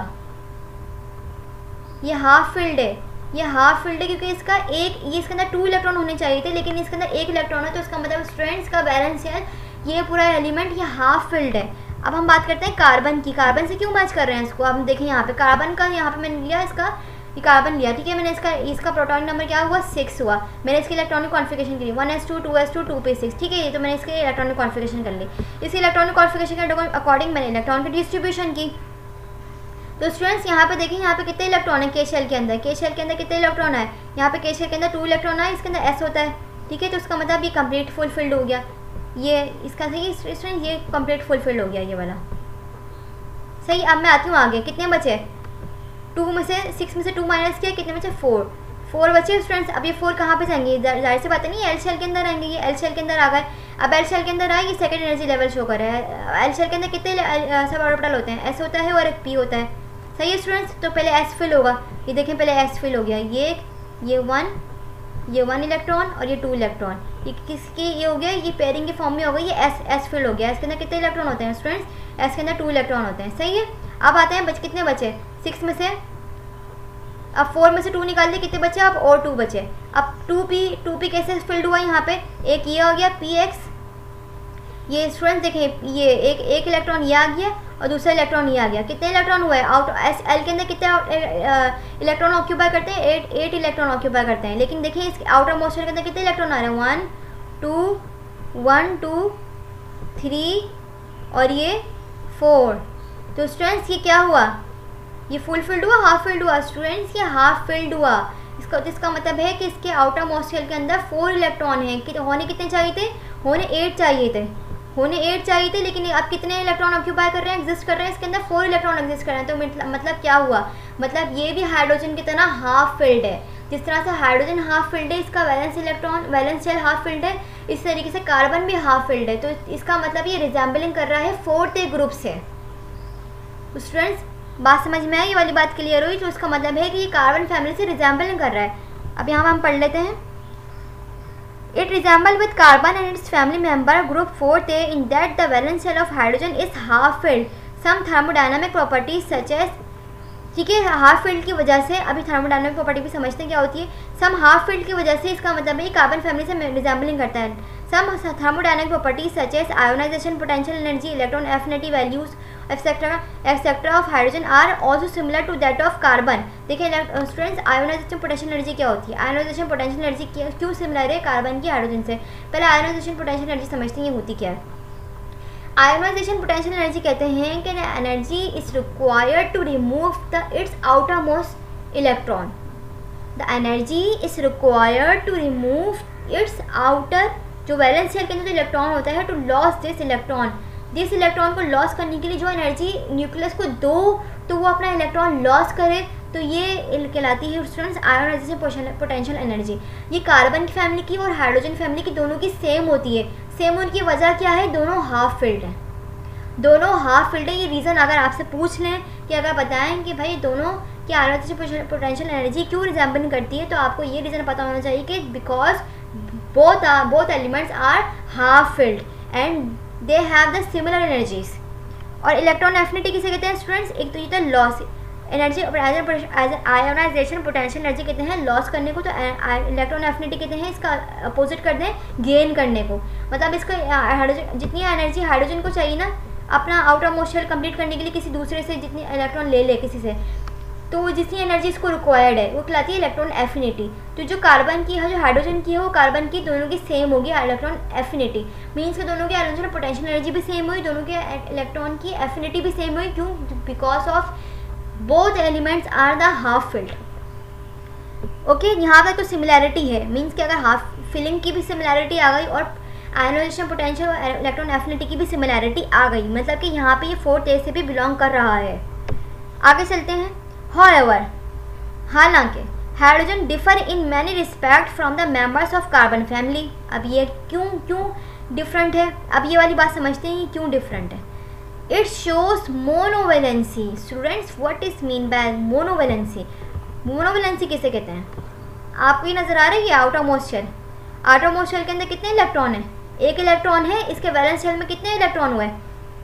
ये हाफ फिल्ड है, ये हाफ फिल्ड है क्योंकि इसका ये इसके अंदर 2 इलेक्ट्रॉन होने चाहिए थे, लेकिन इसके अंदर 1 इलेक्ट्रॉन है। तो इसका मतलब स्टूडेंट्स का बैलेंस है, ये पूरा एलिमेंट ये हाफ फिल्ड है। अब हम बात करते हैं कार्बन की। कार्बन से क्यों मैच कर रहे हैं इसको? अब हम देखें यहाँ पे कार्बन का, यहाँ पे मैंने लिया इसका, ये कार्बन लिया, ठीक है। मैंने इसका प्रोटॉनिक नंबर क्या हुआ? 6 हुआ। मैंने इसकी इलेक्ट्रॉनिक कॉन्फिगरेशन करी 1s2 2s2 2p6, ठीक है। ये तो मैंने इसके इलेक्ट्रॉनिक कॉन्फिगरेशन कर ली। इसी इलेक्ट्रॉनिक कॉन्फिगरेशन के अकॉर्डिंग मैंने इलेक्ट्रॉन की डिस्ट्रीब्यूशन की। तो स्टूडेंट्स यहाँ पे देखिए, यहाँ पे कितने इलेक्ट्रॉन है के शेल के अंदर? के शेल के अंदर कितने इलेक्ट्रॉन है? यहाँ पे के शेल के अंदर 2 इलेक्ट्रॉन है, इसके अंदर एस होता है, ठीक है। तो इसका मतलब ये कंप्लीट फुल फिल्ड हो गया। ये इसका सही स्टूडेंट, ये कंप्लीट फुल फिल्ड हो गया ये वाला, सही। अब मैं आती हूँ आगे, कितने बचे? 2 में से 6 में से 2 माइनस किया, कितने बचे? 4 बचे स्टूडेंट्स। अब ये 4 कहाँ पे जाएंगे? जाहिर सी बात है नहीं, एल शेल के अंदर आएंगे। ये एल शेल के अंदर आ गए। अब एल शेल के अंदर आए, ये सेकंड एनर्जी लेवल शो कर रहा है। एल शेल के अंदर कितने सब ऑर्बिटल होते हैं? एस होता है और एक पी होता है, सही है स्टूडेंट्स। तो पहले एस फिल होगा, ये देखें पहले एस फिल हो गया, ये 1 इलेक्ट्रॉन और ये 2 इलेक्ट्रॉन, ये किसकी ये हो गया? ये पेयरिंग के फॉर्म में हो गया, ये एस फिल हो गया। इसके अंदर कितने इलेक्ट्रॉन होते हैं स्टूडेंट्स? एस के अंदर 2 इलेक्ट्रॉन होते हैं, सही है। अब आते हैं कितने बचे? 6 में से, अब 4 में से 2 निकाल दिए, कितने बचे? अब और 2 बचे। अब 2p कैसे फिल्ड हुआ? यहाँ पे एक ये हो गया px, ये स्टूडेंट्स देखें, ये एक इलेक्ट्रॉन ये आ गया और दूसरा इलेक्ट्रॉन ये आ गया। कितने इलेक्ट्रॉन हुए? आउट एल के अंदर कितने इलेक्ट्रॉन ऑक्यूपाई करते हैं? 8 इलेक्ट्रॉन ऑक्यूपाई करते हैं। लेकिन देखिए इसके आउटर मोस्ट शेल के अंदर कितने इलेक्ट्रॉन आ रहे हैं? 1 2 3 और ये 4। तो स्टूडेंट्स ये क्या हुआ? ये फुल फिल्ड हुआ, हाफ फिल्ड हुआ? स्टूडेंट्स ये हाफ फिल्ड हुआ। इसका मतलब है कि इसके आउटर मोस्ट शेल के अंदर 4 इलेक्ट्रॉन हैं। होने कितने चाहिए थे? होने 8 चाहिए थे, लेकिन अब कितने इलेक्ट्रॉन ऑक्यूपाई कर रहे हैं, एग्जिस्ट कर रहे हैं? इसके अंदर 4 इलेक्ट्रॉन एग्जिस्ट कर रहे हैं। तो मतलब क्या हुआ? मतलब ये भी हाइड्रोजन की तरह हाफ फिल्ड है। जिस तरह से हाइड्रोजन हाफ फिल्ड है, इसका वैलेंस शेल हाफ फिल्ड है, इस तरीके से कार्बन भी हाफ फिल्ड है। तो इसका मतलब ये रिजेंबलिंग कर रहा है 4th ग्रुप से। तो स्टूडेंट्स बात समझ में आई? ये वाली बात क्लियर हुई? तो इसका मतलब है कि ये कार्बन फैमिली से रिजेंबलिंग कर रहा है। अब यहाँ हम पढ़ लेते हैं, It resembles with carbon and its family member group 4A in that the valence shell of hydrogen is half filled. Some thermodynamic properties such as, ठीक है, हाफ फील्ड की वजह से, अभी थर्मोडायनामिक प्रॉपर्टी भी समझते हैं क्या होती है। सम हाफ फील्ड की वजह से इसका मतलब है कार्बन फैमिली से रिजेंबलिंग करता है। Some thermodynamic properties such as ionisation, potential energy, electron affinity values etcetera of hydrogen are also similar to that of carbon. देखिए स्टूडेंट्स, आयोनाइजेशन पोटेंशियल एनर्जी क्या होती है? आयोनाइजेशन पोटेंशियल एनर्जी क्यों सिमिलर है कार्बन की हाइड्रोजन से? पहले आयोनाइजेशन पोटेंशियल एनर्जी समझते हैं, ये होती क्या है। आयोनाइजेशन पोटेंशियल एनर्जी कहते हैं कि energy is required to remove its outermost electron. The energy is required to remove its outer, जो वैलेंस शेल के अंदर जो इलेक्ट्रॉन होता है, टू लॉस दिस इलेक्ट्रॉन। जिस इलेक्ट्रॉन को लॉस करने के लिए जो एनर्जी न्यूक्लियस को दो तो वो अपना इलेक्ट्रॉन लॉस करे, तो ये कहलाती है स्टूडेंट्स आयोनाइजेशन पोटेंशियल एनर्जी। ये कार्बन की फैमिली की और हाइड्रोजन फैमिली की दोनों की सेम होती है। सेम होने की वजह क्या है, दोनों हाफ फिल्ड हैं, दोनों हाफ फिल्ड है। ये रीज़न अगर आपसे पूछ लें कि अगर बताएं कि भाई दोनों की आयोनाइजेशन पोटेंशियल एनर्जी क्यों रिजेंबल करती है, तो आपको ये रीज़न पता होना चाहिए कि because both elements are half filled and they have the similar energies. और इलेक्ट्रॉन एफिनिटी किसे कहते हैं स्टूडेंट्स, एक तो ये loss energy ionisation potential energy कहते हैं लॉस करने को, तो इलेक्ट्रॉन एफिनिटी कहते हैं इसका अपोजिट कर दें गेन करने को। मतलब इसको हाइड्रोजन जितनी एनर्जी हाइड्रोजन को चाहिए ना अपना आउटर मोस्ट शेल कंप्लीट करने के लिए किसी दूसरे से जितनी इलेक्ट्रॉन ले ले किसी से, तो जितनी एनर्जी इसको रिक्वायर्ड है वो कहलाती है इलेक्ट्रॉन एफिनिटी। तो जो कार्बन की है जो हाइड्रोजन की है वो कार्बन की दोनों की सेम होगी इलेक्ट्रॉन एफिनिटी, मीन्स कि दोनों की आयोनाइजेशन पोटेंशियल एनर्जी भी सेम हुई, दोनों के इलेक्ट्रॉन की एफिनिटी भी सेम हुई। क्यों, because of both elements are the half filled. Okay, यहाँ पर तो सिमिलैरिटी है, मीन्स कि अगर हाफ फिलिंग की भी सिमिलैरिटी आ गई और आयोनाइजेशन पोटेंशियल और इलेक्ट्रॉन एफिनिटी की भी सिमिलैरिटी आ गई, मतलब कि यहाँ पे ये 4th A से भी बिलोंग कर रहा है। आगे चलते हैं। However, हालांकि hydrogen differ in many respect from the members of carbon family. अब ये क्यों डिफरेंट है, अब ये वाली बात समझते हैं क्यों डिफरेंट है। It shows monovalency. Students, what is mean by monovalency? Monovalency किसे कहते हैं? आपको ये नजर आ रही है outermost shell, outermost shell के अंदर कितने इलेक्ट्रॉन है? एक इलेक्ट्रॉन है। इसके वैलेंस शेल में कितने इलेक्ट्रॉन हुए?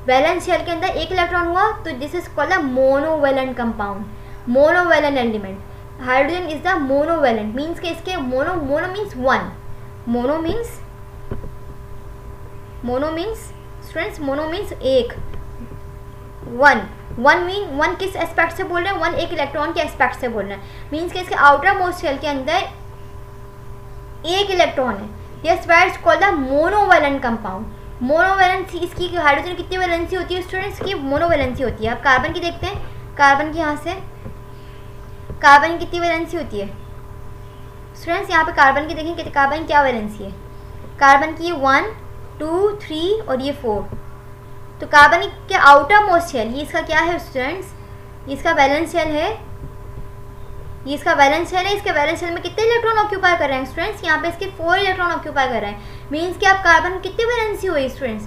वैलेंस शेल के अंदर एक इलेक्ट्रॉन हुआ, तो this is called a monovalent compound, monovalent element. Hydrogen is the monovalent, means के इसके mono means one, mono means students mono means एक, वन किस एस्पेक्ट से बोल रहे हैं? वन एक इलेक्ट्रॉन के एस्पेक्ट से बोल रहे हैं, मीन्स के इसके आउटर मोस्ट शेल के अंदर एक इलेक्ट्रॉन है। This is called the monovalent compound. Monovalency इसकी हाइड्रोजन कितनी वैलेंसी होती है स्टूडेंट्स की? मोनोवेलेंसी होती है। अब कार्बन की देखते हैं, कार्बन की यहाँ से कार्बन की कितनी वैलेंसी होती है स्टूडेंट्स? यहाँ पे कार्बन की देखें कि कार्बन क्या वैलेंसी है। कार्बन की 1 2 3 और ये 4। तो कार्बन के आउटर मोस्ट शेल, ये इसका क्या है स्टूडेंट्स? इसका वैलेंस शेल है, ये इसका वैलेंस शेल है। इसके वैलेंस शेल में कितने इलेक्ट्रॉन ऑक्यूपाई कर रहे हैं स्टूडेंट्स? यहाँ पे इसके 4 इलेक्ट्रॉन ऑक्यूपाई कर रहे हैं, मीन्स कि आप कार्बन कितनी वैलेंसी हुई स्टूडेंट्स?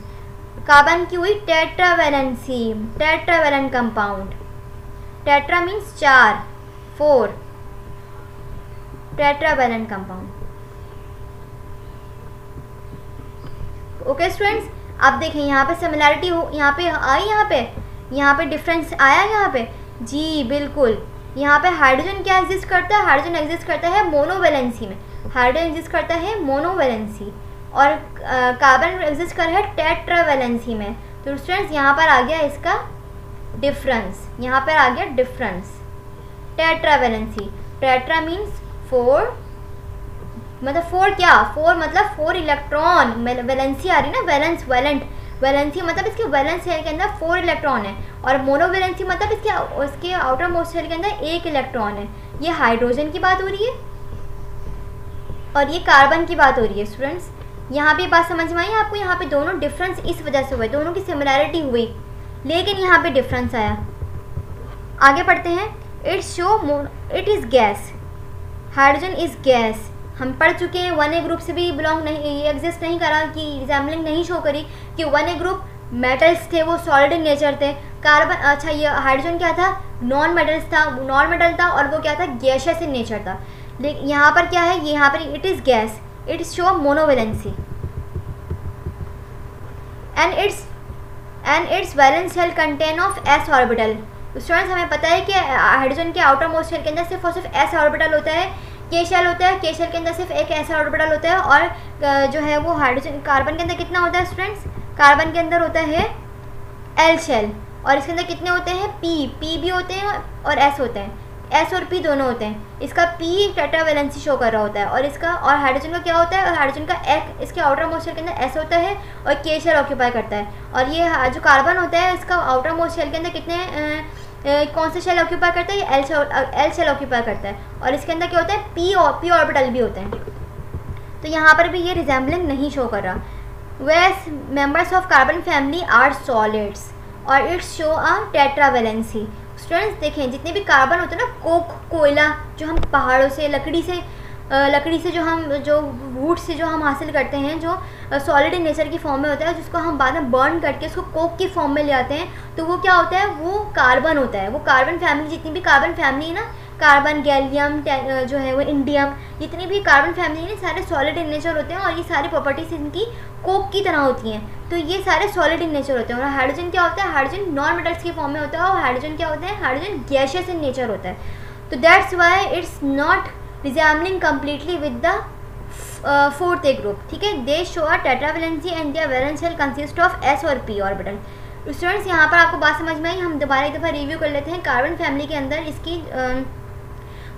कार्बन की हुई tetravalency, tetravalent compound. Tetra means 4 4, tetravalent compound. Okay students, अब देखें यहाँ पे सिमिलैरिटी हो, यहाँ पे आई, यहाँ पे डिफरेंस आया यहाँ पे जी, बिल्कुल। यहाँ पे हाइड्रोजन क्या एग्जिस्ट करता है? हाइड्रोजन एग्जिस्ट करता है मोनोवेलेंसी में, हाइड्रोजन एग्जिस्ट करता है मोनोवेलेंसी, और कार्बन एग्जिस्ट कर रहा है टेट्रावैलेंसी में। तो स्टूडेंट्स यहाँ पर आ गया इसका डिफरेंस, यहाँ पर आ गया डिफरेंस। टेट्रावैलेंसी, टेट्रा मीन्स 4, मतलब 4 क्या? 4 मतलब 4 इलेक्ट्रॉन, वैलेंसी आ रही ना, वैलेंसी मतलब इसके वैलेंस शेल के अंदर 4 इलेक्ट्रॉन है, और मोनोवेलेंसी मतलब इसके आउटर मोस्ट शेल के अंदर 1 इलेक्ट्रॉन है। ये हाइड्रोजन की बात हो रही है और ये कार्बन की बात हो रही है स्टूडेंट्स। यहाँ पे बात समझ में आई आपको? यहाँ पे दोनों डिफरेंस इस वजह से हुए, दोनों की सिमिलैरिटी हुई, लेकिन यहाँ पे डिफरेंस आया। आगे पढ़ते हैं। It is gas, hydrogen is gas. हम पढ़ चुके हैं 1A ग्रुप से भी बिलोंग नहीं, एग्जिस्ट नहीं करा, कि रिजेंबलिंग नहीं शो करी कि 1A ग्रुप मेटल्स थे, वो सॉलिड इन नेचर थे। कार्बन, अच्छा ये हाइड्रोजन क्या था? नॉन मेटल था और वो क्या था? गैसियस इन नेचर था। लेकिन यहाँ पर क्या है? यहाँ पर it is gas, it show monovalency and its valence shell contain of s orbital. Students, हमें पता है कि हाइड्रोजन के आउटर मोस्ट शेल के अंदर सिर्फ और सिर्फ s ऑर्बिटल होता है, K शेल होता है, K शेल के अंदर सिर्फ एक s ऑर्बिटल होता है, और जो है वो हाइड्रोजन कार्बन के अंदर कितना होता है स्टूडेंट्स? कार्बन के अंदर होता है L शेल, और इसके अंदर कितने होते हैं? P भी होते हैं और S होते हैं, S और P दोनों होते हैं। इसका P टेट्रावैलेंसी शो कर रहा होता है, और इसका और हाइड्रोजन का क्या होता है? और हाइड्रोजन का एक इसके आउटर मोस्ट शेल के अंदर S होता है और K शेल ऑक्यूपाई करता है, और ये जो कार्बन होता है इसका आउटर मोस्ट शेल के अंदर कितने कौन से शेल ऑक्यूपाई करता है? ये L शेल ऑक्यूपाई करता है, और इसके अंदर क्या होता है? P ऑर्बिटल भी होते हैं। तो यहाँ पर भी ये रिजेंबलिंग नहीं शो कर रहा। whereas members of carbon family are solids और it's show a tetravalency. Students देखें, जितने भी कार्बन होते हैं ना, कोक, कोयला जो हम पहाड़ों से, लकड़ी से जो वुड से जो हम हासिल करते हैं, जो सॉलिड इन नेचर की फॉर्म में होता है, जिसको हम बाद में बर्न करके उसको कोक की फॉर्म में ले आते हैं, तो वो क्या होता है, वो कार्बन होता है। वो कार्बन फैमिली, जितनी भी कार्बन फैमिली है ना, कार्बन, गैलियम जो है वो इंडियम, जितनी भी कार्बन फैमिली है, सारे सॉलिड इन नेचर होते हैं और ये सारी प्रॉपर्टीज इनकी कोक की तरह होती हैं। तो ये सारे सॉलिड इन नेचर होते हैं। और हाइड्रोजन क्या होता है, हाइड्रोजन नॉन मेटल्स की फॉर्म में होता है और हाइड्रोजन क्या होता है, हाइड्रोजन गैशियस इन नेचर होता है। तो that's why it's not resembling completely with the fourth A group, ठीक है। They show a tetravalency and their valence shell consist of s और p ऑर्बिटल। स्टूडेंट्स यहाँ पर आपको बात समझ में आई, हम दोबारा एक दफ़ा रिव्यू कर लेते हैं। कार्बन फैमिली के अंदर इसकी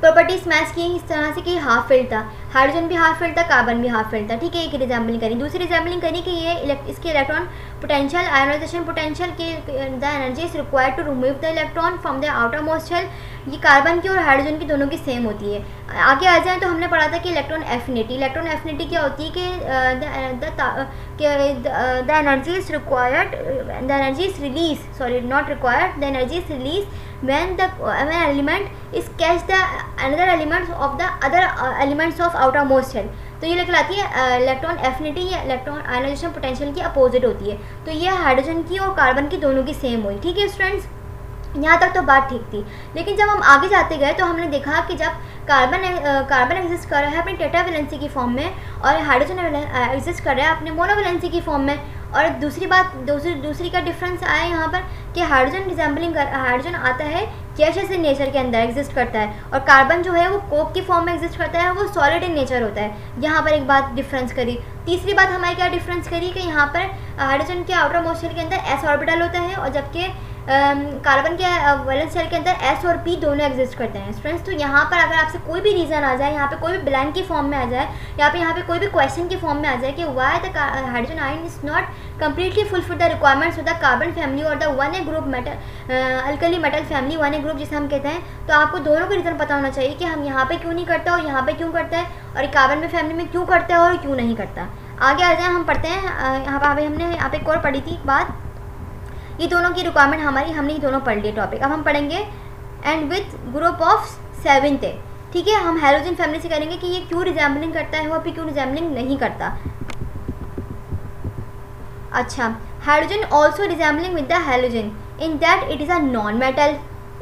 प्रॉपर्टीज मैच की इस तरह से कि हाफ फील्ड था, हाइड्रोजन भी हाफ फील्ड था, कार्बन भी हाफ फील्ड था, ठीक है। एक रिजेंबलिंग करी। दूसरी रिजेंबलिंग करी कि ये इसके इलेक्ट्रॉन पोटेंशियल, आयोनाइजेशन पोटेंशियल के the energy is required to remove the electron from the outermost shell, ये कार्बन की और हाइड्रोजन की दोनों की सेम होती है। आगे आ जाए तो हमने पढ़ा था कि इलेक्ट्रॉन एफिनिटी, इलेक्ट्रॉन एफिनिटी क्या होती है कि the energy is required, the energy is release, sorry not required, the energy is release when element is catch the another elements of the other elements of outermost shell। तो ये कहलाती है इलेक्ट्रॉन एफिनिटी या इलेक्ट्रॉन आयोनाइजेशन पोटेंशियल की अपोजिट होती है। तो ये हाइड्रोजन की और कार्बन की दोनों की सेम हुई, ठीक है स्टूडेंट्स। यहाँ तक तो बात ठीक थी, लेकिन जब हम आगे जाते गए तो हमने देखा कि जब कार्बन एग्जिस्ट कर रहा है अपनी टेट्रावेलेंसी की फॉर्म में और हाइड्रोजन एग्जिस्ट कर रहा है अपने मोनोवेलेंसी की फॉर्म में। और दूसरी का डिफरेंस आया यहाँ पर कि हाइड्रोजन आता है गैसियस इन नेचर के अंदर एग्जिस्ट करता है और कार्बन जो है वो कोक की फॉर्म में एग्जिस्ट करता है, वो सॉलिड इन नेचर होता है। यहाँ पर एक बात डिफरेंस करी। तीसरी बात हमारी क्या डिफरेंस करी कि यहाँ पर हाइड्रोजन के आउटर मोस्ट शेल के अंदर s ऑर्बिटल होता है और जबकि कार्बन के वैलेंस शेल के अंदर s और p दोनों एग्जिस्ट करते हैं स्टूडेंट्स। तो यहाँ पर अगर आपसे कोई भी रीज़न आ जाए, यहाँ पे कोई भी ब्लैंक की फॉर्म में आ जाए, यहाँ पे कोई भी क्वेश्चन की फॉर्म में आ जाए कि why the hydrogen ion is not completely fulfill the requirements of the carbon family or the 1A group metal alkali metal family 1A group जिसे हम कहते हैं, तो आपको दोनों का रीज़न पता होना चाहिए कि हम यहाँ पे क्यों नहीं करता और यहाँ पे क्यों करता है और कार्बन में फैमिली में क्यों करता है और क्यों नहीं करता। आगे आ जाए, हम पढ़ते हैं। यहाँ पर हमने यहाँ पे एक और पढ़ी थी एक बात, ये दोनों की रिक्वायरमेंट हमने ये दोनों पढ़ लिए टॉपिक। अब हम पढ़ेंगे and with group of 7th A, ठीक है। हम हाइड्रोजन फैमिली से करेंगे कि ये क्यों रिजेंबलिंग करता है और फिर क्यों रिजेंबलिंग नहीं करता। अच्छा, hydrogen also resembling with the halogen in that it is a non metal.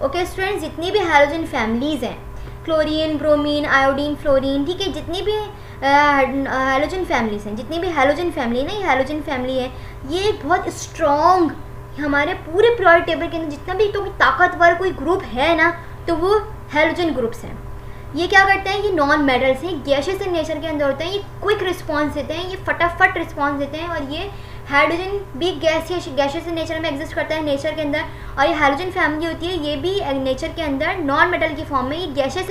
Okay students, जितनी भी हाइड्रोजन फैमिलीज़ हैं, क्लोरीन, ब्रोमीन, आयोडीन, फ्लोरीन, ठीक है, जितनी भी हाइड्रोजन फैमिलीज़ हैं, जितनी भी हाइड्रोजन फैमिली है ना, ये हाइड्रोजन फैमिली है, ये बहुत स्ट्रॉन्ग हमारे पूरे पीरियोडिक टेबल के अंदर जितना भी तो ताकतवर कोई ग्रुप है ना, तो वो हाइड्रोजन ग्रुप्स हैं। ये क्या करते हैं, ये नॉन मेटल्स हैं, गैशियस इन नेचर के अंदर होते हैं, ये क्विक रिस्पॉन्स देते हैं, ये फटाफट रिस्पॉन्स देते हैं। और ये हाइड्रोजन भी गैशियस इन नेचर में एग्जिस्ट करता है नेचर के अंदर, और ये हाइड्रोजन फैमिली होती है, ये भी नेचर के अंदर नॉन मेटल की फॉर्म में, ये गैशियस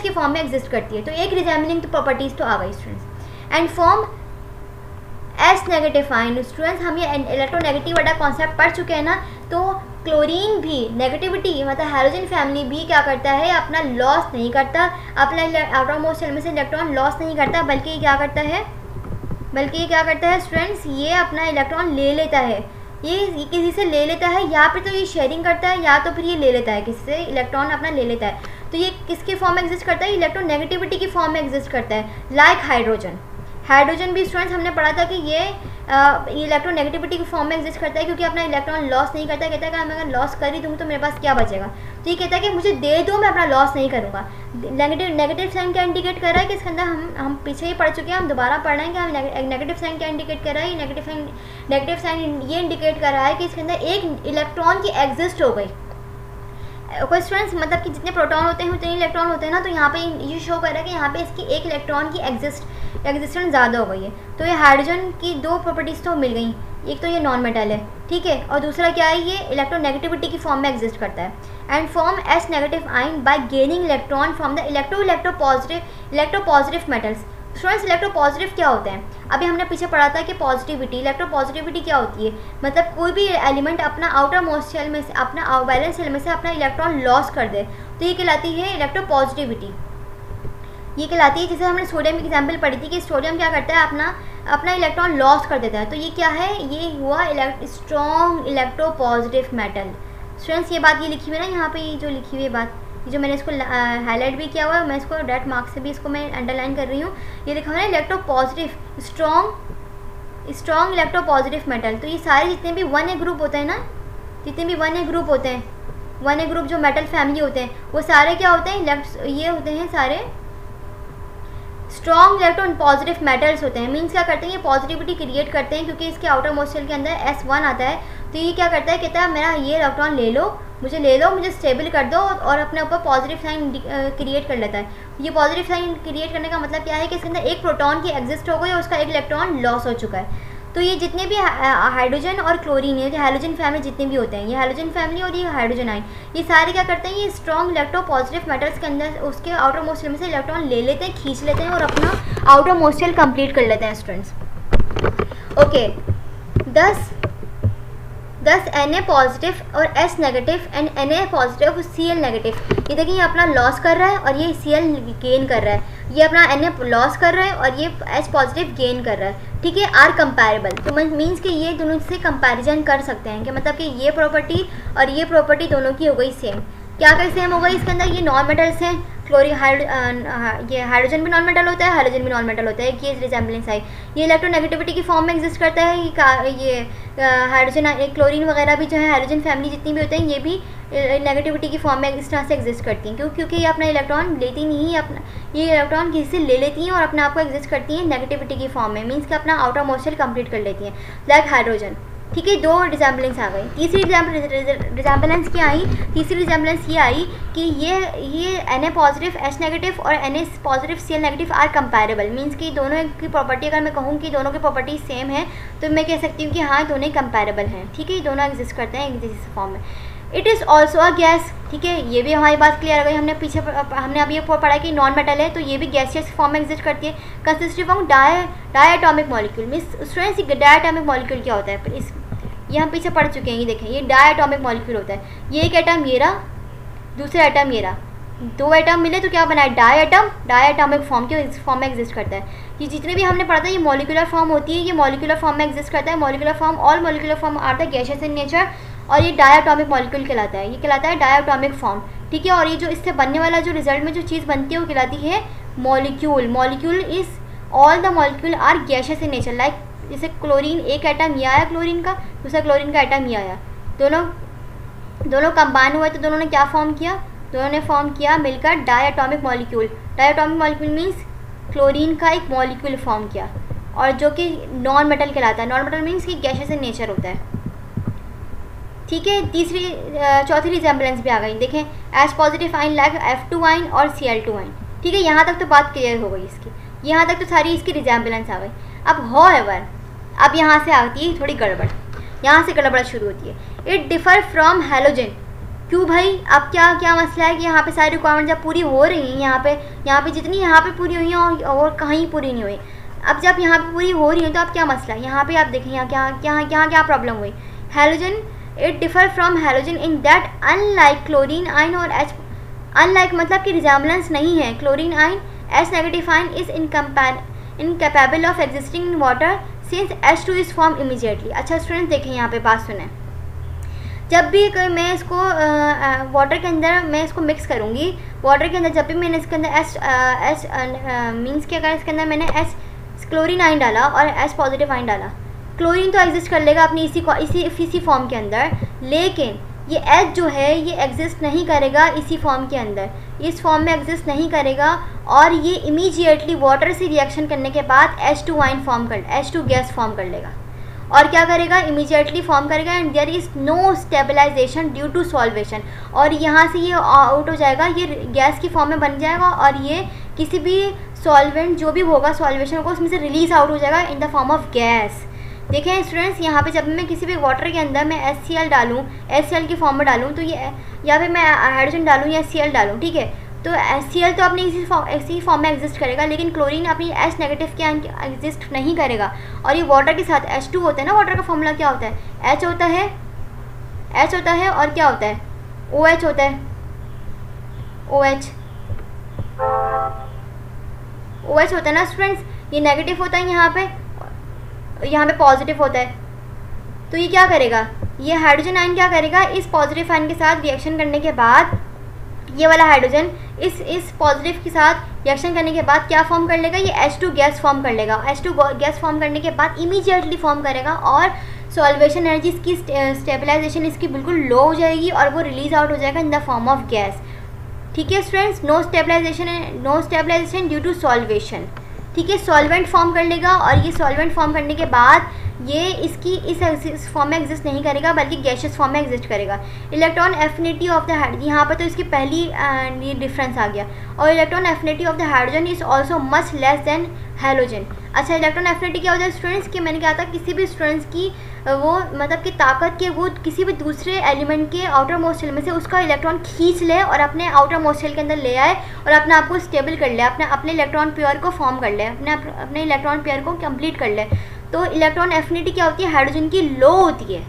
की फॉर्म में एग्जिस्ट करती है। तो एक रिजेंबलिंग तो प्रॉपर्टीज़ तो आ गई students. And form S negative ion. Students, हम ये इलेक्ट्रोनेगेटिव वाला कॉन्सेप्ट पढ़ चुके हैं ना, तो क्लोरीन भी नेगेटिविटी, मतलब हाइड्रोजन फैमिली भी क्या करता है, अपना लॉस नहीं करता, अपना आउटर मोस्ट शेल में से इलेक्ट्रॉन लॉस नहीं करता, बल्कि ये क्या करता है स्टूडेंट्स, ये अपना इलेक्ट्रॉन ले लेता है। ये किसी से ले लेता है, या फिर तो ये शेयरिंग करता है या तो फिर ये ले लेता है, किसी से इलेक्ट्रॉन अपना ले लेता है। तो ये किसकी फॉर्म में एग्जिस्ट करता है, इलेक्ट्रोनेगेटिविटी की फॉर्म में एग्जिस्ट करता है। लाइक हाइड्रोजन भी स्टूडेंट्स हमने पढ़ा था कि ये इलेक्ट्रोनेगेटिविटी की फॉर्म में एग्जिस्ट करता है, क्योंकि अपना इलेक्ट्रॉन लॉस नहीं करता। कहता है कि मैं अगर लॉस कर ही दूँ तो मेरे पास क्या बचेगा, तो ये कहता है कि मुझे दे दो, मैं अपना लॉस नहीं करूँगा। नेगेटिव साइन क्या इंडिकेट कर रहा है कि इसके अंदर हम पीछे ही पढ़ चुके हैं, हम दोबारा पढ़ रहे हैं कि हम नेगेटिव साइन क्या इंडिकेट कर रहा है। नेगेटिव साइन ये इंडिकेट कर रहा है कि इसके अंदर एक इलेक्ट्रॉन की एग्जिस्ट हो गई। कोई स्टूडेंट्स, मतलब कि जितने प्रोटॉन होते हैं उतने इलेक्ट्रॉन होते हैं ना, तो यहाँ पे ये शो कर रहा है कि यहाँ पे इसकी एक इलेक्ट्रॉन की एग्जिस्टेंस ज़्यादा हो गई है। तो ये हाइड्रोजन की दो प्रॉपर्टीज़ तो मिल गई, एक तो ये नॉन मेटल है, ठीक है, और दूसरा क्या है, ये इलेक्ट्रोनेगेटिविटी की फॉर्म में एग्जिस्ट करता है। And form S negative ion bye gaining electron from the electropositive metals. Students, electropositive क्या होते हैं, अभी हमने पीछे पढ़ा था कि पॉजिटिविटी, इलेक्ट्रोपॉजिटिविटी क्या होती है, मतलब कोई भी एलिमेंट अपना आउटर मोस्ट शेल में से, अपना वैलेंस शेल में से अपना इलेक्ट्रॉन लॉस कर दे, तो ये कहलाती है इलेक्ट्रोपॉजिटिविटी। ये कहलाती है, जैसे हमने सोडियम की एग्जांपल पढ़ी थी कि सोडियम क्या करता है, अपना अपना इलेक्ट्रॉन लॉस कर देता है। तो ये क्या है, ये हुआ स्ट्रॉन्ग इलेक्ट्रोपॉजिटिव मेटल। स्टूडेंट्स ये बात ये लिखी हुई है ना यहाँ पे, ये जो लिखी हुई है बात, ये जो मैंने इसको हाईलाइट भी किया हुआ है, मैं इसको रेड मार्क से भी इसको मैं अंडरलाइन कर रही हूँ। ये लिखा हुआ है इलेक्ट्रोपॉजिटिव स्ट्रॉन्ग इलेक्ट्रोपॉजिटिव मेटल। तो ये सारे जितने भी 1A ग्रुप होते हैं ना, जितने भी 1A ग्रुप होते हैं, 1A ग्रुप जो मेटल फैमिली होते हैं, वो सारे क्या होते हैं, ये होते हैं सारे स्ट्रॉन्ग इलेक्ट्रॉन पॉजिटिव मेटल्स होते हैं। मीन्स क्या करते हैं, ये पॉजिटिविटी क्रिएट करते हैं, क्योंकि इसके आउटर मोस्ट शेल के अंदर S1 आता है। तो ये क्या करता है, कहता है मेरा ये इलेक्ट्रॉन ले लो, मुझे स्टेबल कर दो, और अपने ऊपर पॉजिटिव साइन क्रिएट कर लेता है। ये पॉजिटिव साइन क्रिएट करने का मतलब क्या है कि इसके अंदर एक प्रोटॉन की एग्जिस्ट हो गई और उसका एक इलेक्ट्रॉन लॉस हो चुका है। तो ये जितने भी हाइड्रोजन और क्लोरीन है, जो हैलोजन फैमिली जितने भी होते हैं, ये हैलोजन फैमिली और ये हाइड्रोजन आयन, ये सारे क्या करते हैं, ये स्ट्रॉन्ग इलेक्ट्रोपॉजिटिव मेटल्स के अंदर उसके आउटर मोस्ट शेल में से इलेक्ट्रॉन ले लेते हैं, खींच लेते हैं और अपना आउटर मोस्ट शेल कंप्लीट कर लेते हैं स्टूडेंट्स। ओके, 10 Na पॉजिटिव और S negative and Na positive और Cl नेगेटिव, ये देखिए ये अपना लॉस कर रहा है और ये Cl गेन कर रहा है। ये अपना Na लॉस कर रहा है और ये S पॉजिटिव गेन कर रहा है। ठीक है, आर कंपेरेबल, तो मीन्स कि ये दोनों से कंपैरिजन कर सकते हैं कि मतलब कि ये प्रॉपर्टी और ये प्रॉपर्टी दोनों की हो गई सेम। क्या कर सेम हो गई, इसके अंदर ये नॉन मेटल्स हैं, ये हाइड्रोजन भी नॉन मेटल होता है, हाइड्रोजन भी नॉन मेटल होता है, ये रिजेम्बलेंस आई। ये इलेक्ट्रोनेगेटिविटी की फॉर्म में एग्जिस्ट करता है। ये हाइड्रोजन क्लोरीन वगैरह भी जो है हाइड्रोजन फैमिली जितनी भी होते हैं, ये भी नेगेटिविटी की फॉर्म में इस तरह से एग्जिस्ट करती हैं। क्योंकि ये अपना इलेक्ट्रॉन लेती नहीं है, ये इलेक्ट्रॉन किसी से ले लेती हैं और अपने आप को एग्जिस्ट करती हैं नेगेटिविटी की फॉर्म में। मीन्स कि अपना आउटर मोस्ट शेल कंप्लीट कर लेती हैं, लाइक हाइड्रोजन। ठीक है, 2 रिजेम्बलेंस आ गई। तीसरी रिजेम्बलेंस क्या आई, तीसरी रिजेम्बलेंस ये आई कि ये Na पॉजिटिव S नेगेटिव और Na positive Cl negative are comparable. Means कि दोनों की प्रॉपर्टी, अगर मैं कहूँ कि दोनों की प्रॉपर्टी सेम है, तो मैं कह सकती हूँ कि हाँ दोनों कंपेरेबल हैं। ठीक है, ये दोनों एग्जिस्ट करते हैं इस फॉर्म में। It is also a gas. ठीक है, ये भी हमारी बात क्लियर हो गई। हमने अभी ये पढ़ा कि नॉन मेटल है, तो ये भी गैसियस फॉर्म में एग्जिस्ट करती है। Consisting of diatomic molecule. Means students, diatomic molecule क्या होता है, ये हम पीछे पढ़ चुके हैं। ये देखें, ये डायटोमिक मॉलिक्यूल होता है। ये एक एटम ये रहा, दूसरा एटम ये रहा, 2 एटम मिले तो क्या बना है, डायटोमिक फॉर्म के फॉर्म में एग्जिस्ट करता है। ये जितने भी हमने पढ़ा था, ये मॉलिक्यूलर फॉर्म होती है, ये मॉलिक्यूलर फॉर्म में एग्जिस्ट करता है। Molecular form, all molecular form are the gaseous in nature, और ये डायटोमिक मॉलिक्यूल कहलाता है। ये कहलाता है डायटोमिक फॉर्म। ठीक है, और ये जो इससे बनने वाला जो रिजल्ट में जो चीज़ बनती है वो कहलाती है molecule. Molecule is all the molecule are gaseous in nature. Like जैसे क्लोरीन, एक एटम ये आया क्लोरीन का, दूसरा क्लोरीन का एटम ये आया, दोनों कंबाइन हुए तो दोनों ने क्या फॉर्म किया, दोनों ने फॉर्म किया मिलकर diatomic molecule. Diatomic molecule means chlorine का एक मॉलिक्यूल फॉर्म किया, और जो कि नॉन मेटल कहलाता है। नॉन मेटल मीन्स कि गैसियस इन नेचर होता है। ठीक है, चौथी रिजेम्बलेंस भी आ गई। देखें, H positive ion like F2 आइन और Cl2 आइन। ठीक है, यहाँ तक तो बात क्लियर हो गई इसकी, यहाँ तक तो सारी इसकी रिजेम्बलेंस आ गई। अब होएवर, अब यहाँ से आती है थोड़ी गड़बड़, यहाँ से गड़बड़ शुरू होती है। It differ from halogen. क्यों भाई, अब क्या मसला है कि यहाँ पे सारी रिक्वायरमेंट जब पूरी हो रही हैं, यहाँ पे जितनी यहाँ पे पूरी हुई हैं और कहीं पूरी नहीं हुई, अब जब यहाँ पे पूरी हो रही है तो अब क्या मसला है, यहाँ पे आप देखें यहाँ क्या प्रॉब्लम हुई। Halogen, it differ from halogen in that unlike chlorine आइन और H, अनलाइक मतलब कि रिजेम्बलेंस नहीं है, क्लोरीन आइन S negative ion is incapable of existing in water since H2 is form immediately. अच्छा स्टूडेंट देखें, यहाँ पे बात सुने, जब भी मैं इसको वाटर के अंदर मैं इसको मिक्स करूँगी, वाटर के अंदर जब भी मैंने इसके अंदर एस मीन्स क्या करा, इसके अंदर मैंने S क्लोरीन आइन डाला और S पॉजिटिव आइन डाला, क्लोरीन तो एग्जिस्ट कर लेगा अपनी इसी फॉर्म के अंदर, लेकिन ये H जो है ये एग्जिस्ट नहीं करेगा इसी फॉर्म के अंदर, इस फॉर्म में एग्जिस्ट नहीं करेगा, और ये इमीडिएटली वाटर से रिएक्शन करने के बाद H2 आइन H2 गैस फॉर्म कर लेगा, और क्या करेगा, इमीडिएटली फॉर्म करेगा, and there is no stabilisation due to solvation, और यहाँ से ये आउट हो जाएगा, ये गैस की फॉर्म में बन जाएगा, और ये किसी भी सॉल्वेंट जो भी होगा सॉल्वेशन को उसमें से रिलीज आउट हो जाएगा in the form of gas. देखें स्टूडेंट्स, यहाँ पे जब मैं किसी भी वाटर के अंदर मैं HCl डालूँ, HCl की फॉर्म में डालूँ, तो ये या फिर मैं हाइड्रोजन डालूँ या Cl डालूँ, ठीक है, तो Cl तो अपनी इसी फॉर्म में एग्जिस्ट करेगा, लेकिन क्लोरीन अपनी H नेगेटिव के एग्जिस्ट नहीं करेगा, और ये वाटर के साथ H2 होता है ना, वाटर का फॉर्मूला क्या होता है, H होता है और क्या होता है, OH होता है, OH होता है ना स्टूडेंट्स, ये नेगेटिव होता है यहाँ पे, यहाँ पे पॉजिटिव होता है, तो ये क्या करेगा, ये हाइड्रोजन आयन क्या करेगा, इस पॉजिटिव आयन के साथ रिएक्शन करने के बाद ये वाला हाइड्रोजन इस पॉजिटिव के साथ रिएक्शन करने के बाद क्या फॉर्म कर लेगा, ये H2 गैस फॉर्म कर लेगा। H2 गैस फॉर्म करने के बाद इमीडिएटली फॉर्म करेगा और सॉल्वेशन एनर्जी इसकी स्टेबलाइजेशन इसकी बिल्कुल लो हो जाएगी और वो रिलीज आउट हो जाएगा in the form of gas. ठीक है students, no stabilisation due to solvation. ठीक है, सॉल्वेंट फॉर्म कर लेगा और ये सॉल्वेंट फॉर्म करने के बाद ये इसकी इस फॉर्म में एग्जिस्ट नहीं करेगा बल्कि गैशियस फॉर्म में एग्जिस्ट करेगा। Electron affinity of the hydrogen, यहाँ पर तो इसकी पहली ये डिफरेंस आ गया। और electron affinity of the hydrogen is also much less than halogen. अच्छा, इलेक्ट्रॉन एफिनिटी क्या होता है स्टूडेंट्स, कि मैंने कहा था किसी भी स्टूडेंट्स की वो मतलब कि ताकत के वो किसी भी दूसरे एलिमेंट के आउटर मोस्ट शेल में से उसका इलेक्ट्रॉन खींच ले और अपने आउटर मोस्ट शेल के अंदर ले आए और अपने आप को स्टेबल कर ले, अपने इलेक्ट्रॉन पेयर को फॉर्म कर ले, अपने इलेक्ट्रॉन पेयर को कंप्लीट कर ले। तो इलेक्ट्रॉन एफिनिटी क्या होती है, हाइड्रोजन की लो होती है,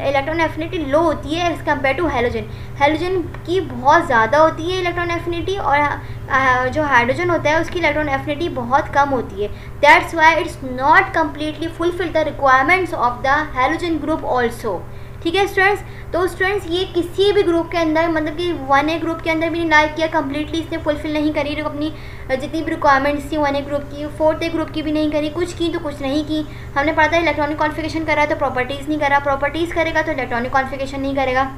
इलेक्ट्रॉन एफिनिटी लो होती है as compare to halogen. Halogen की बहुत ज़्यादा होती है इलेक्ट्रॉन एफिनिटी और जो हाइड्रोजन होता है उसकी इलेक्ट्रॉन एफिनिटी बहुत कम होती है। That's why it's not completely fulfil the requirements of the halogen group also. ठीक है स्टूडेंट्स, तो स्टूडेंट्स ये किसी भी ग्रुप के अंदर मतलब कि 1A ग्रुप के अंदर भी नहीं लाइक किया, कम्प्लीटली इसने फुलफिल नहीं करी अपनी जितनी भी रिक्वायरमेंट्स थी 1A ग्रुप की, 4th ग्रुप की भी नहीं करी, कुछ की तो कुछ नहीं की। हमने पढ़ा था इलेक्ट्रॉनिक कॉन्फिगरेशन करा तो प्रॉपर्टीज़ नहीं करा, प्रॉपर्टीज़ करेगा तो इलेक्ट्रॉनिक कॉन्फिगरेशन नहीं करेगा।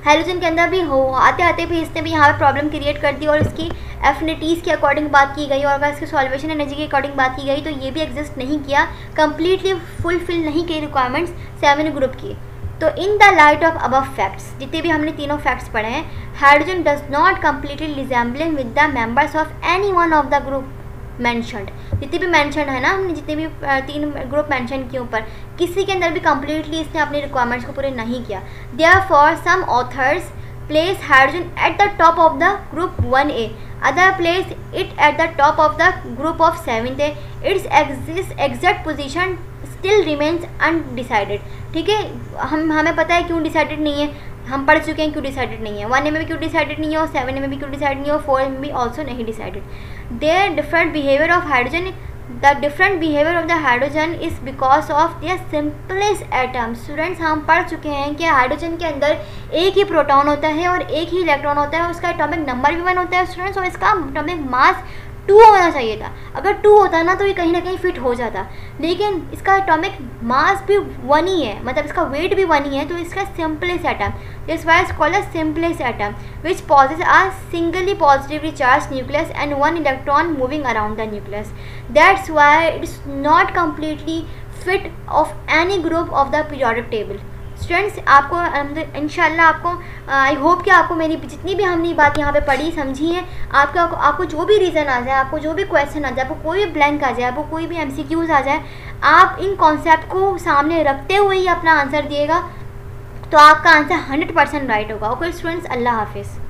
हैलोजन के अंदर भी हो आते आते भी इसने भी यहाँ पे प्रॉब्लम क्रिएट कर दी और इसकी एफिनिटीज़ के अकॉर्डिंग बात की गई और अगर इसकी सॉल्वेशन एनर्जी के अकॉर्डिंग बात की गई तो ये भी एग्जिस्ट नहीं किया, कम्प्लीटली फुलफिल नहीं की रिक्वायरमेंट्स 7 ग्रुप की। तो in the light of above facts, जितने भी हमने तीनों फैक्ट्स पढ़े हैं, hydrogen does not completely resembling with the members of any one of the group mentioned. जितने भी मैंशनड है ना, हमने जितने भी 3 ग्रुप मैंशन किए ऊपर, किसी के अंदर भी कम्प्लीटली इसने अपनी रिक्वायरमेंट्स को पूरे नहीं किया। Therefore some authors place hydrogen at the top of the group 1A, other place it at the top of the group of 7th A. Its exact position still remains undecided. ठीक है, हमें पता है क्यों डिसाइडेड नहीं है, हम पढ़ चुके हैं क्यों डिसाइडेड नहीं है, 1A में भी क्यों डिसाइडेड नहीं है और 7A में भी क्यों डिसाइडेड नहीं है और 4A में भी ऑल्सो नहीं decided. Their different behaviour of hydrogen, the different behaviour of the hydrogen is because of their simplest atom. Students हम पढ़ चुके हैं कि हाइड्रोजन के अंदर एक ही प्रोटॉन होता है और एक ही इलेक्ट्रॉन होता है, उसका एटॉमिक नंबर भी 1 होता है स्टूडेंट्स, और इसका एटॉमिक मास 2 होना चाहिए था। अगर 2 होता ना तो ये कहीं ना कहीं फिट हो जाता, लेकिन इसका एटॉमिक मास भी 1 ही है, मतलब इसका वेट भी 1 ही है, तो इसका simplest atom, this why is called a simplest atom which possess a singly positively charge nucleus and 1 electron moving around the nucleus. That's why it's not completely fit of any group of the periodic table. Students आपको इंशाल्लाह आपको आई होप कि आपको मेरी जितनी भी हमने बात यहाँ पे पढ़ी समझी है, आपको जो भी रीज़न आ जाए, आपको जो भी क्वेश्चन आ जाए, आपको कोई भी ब्लैंक आ जाए, आपको कोई भी MCQs आ जाए, आप इन कॉन्सेप्ट को सामने रखते हुए ही अपना आंसर दिएगा तो आपका आंसर 100% राइट होगा। ओके स्टूडेंट्स, अल्लाह हाफिज़।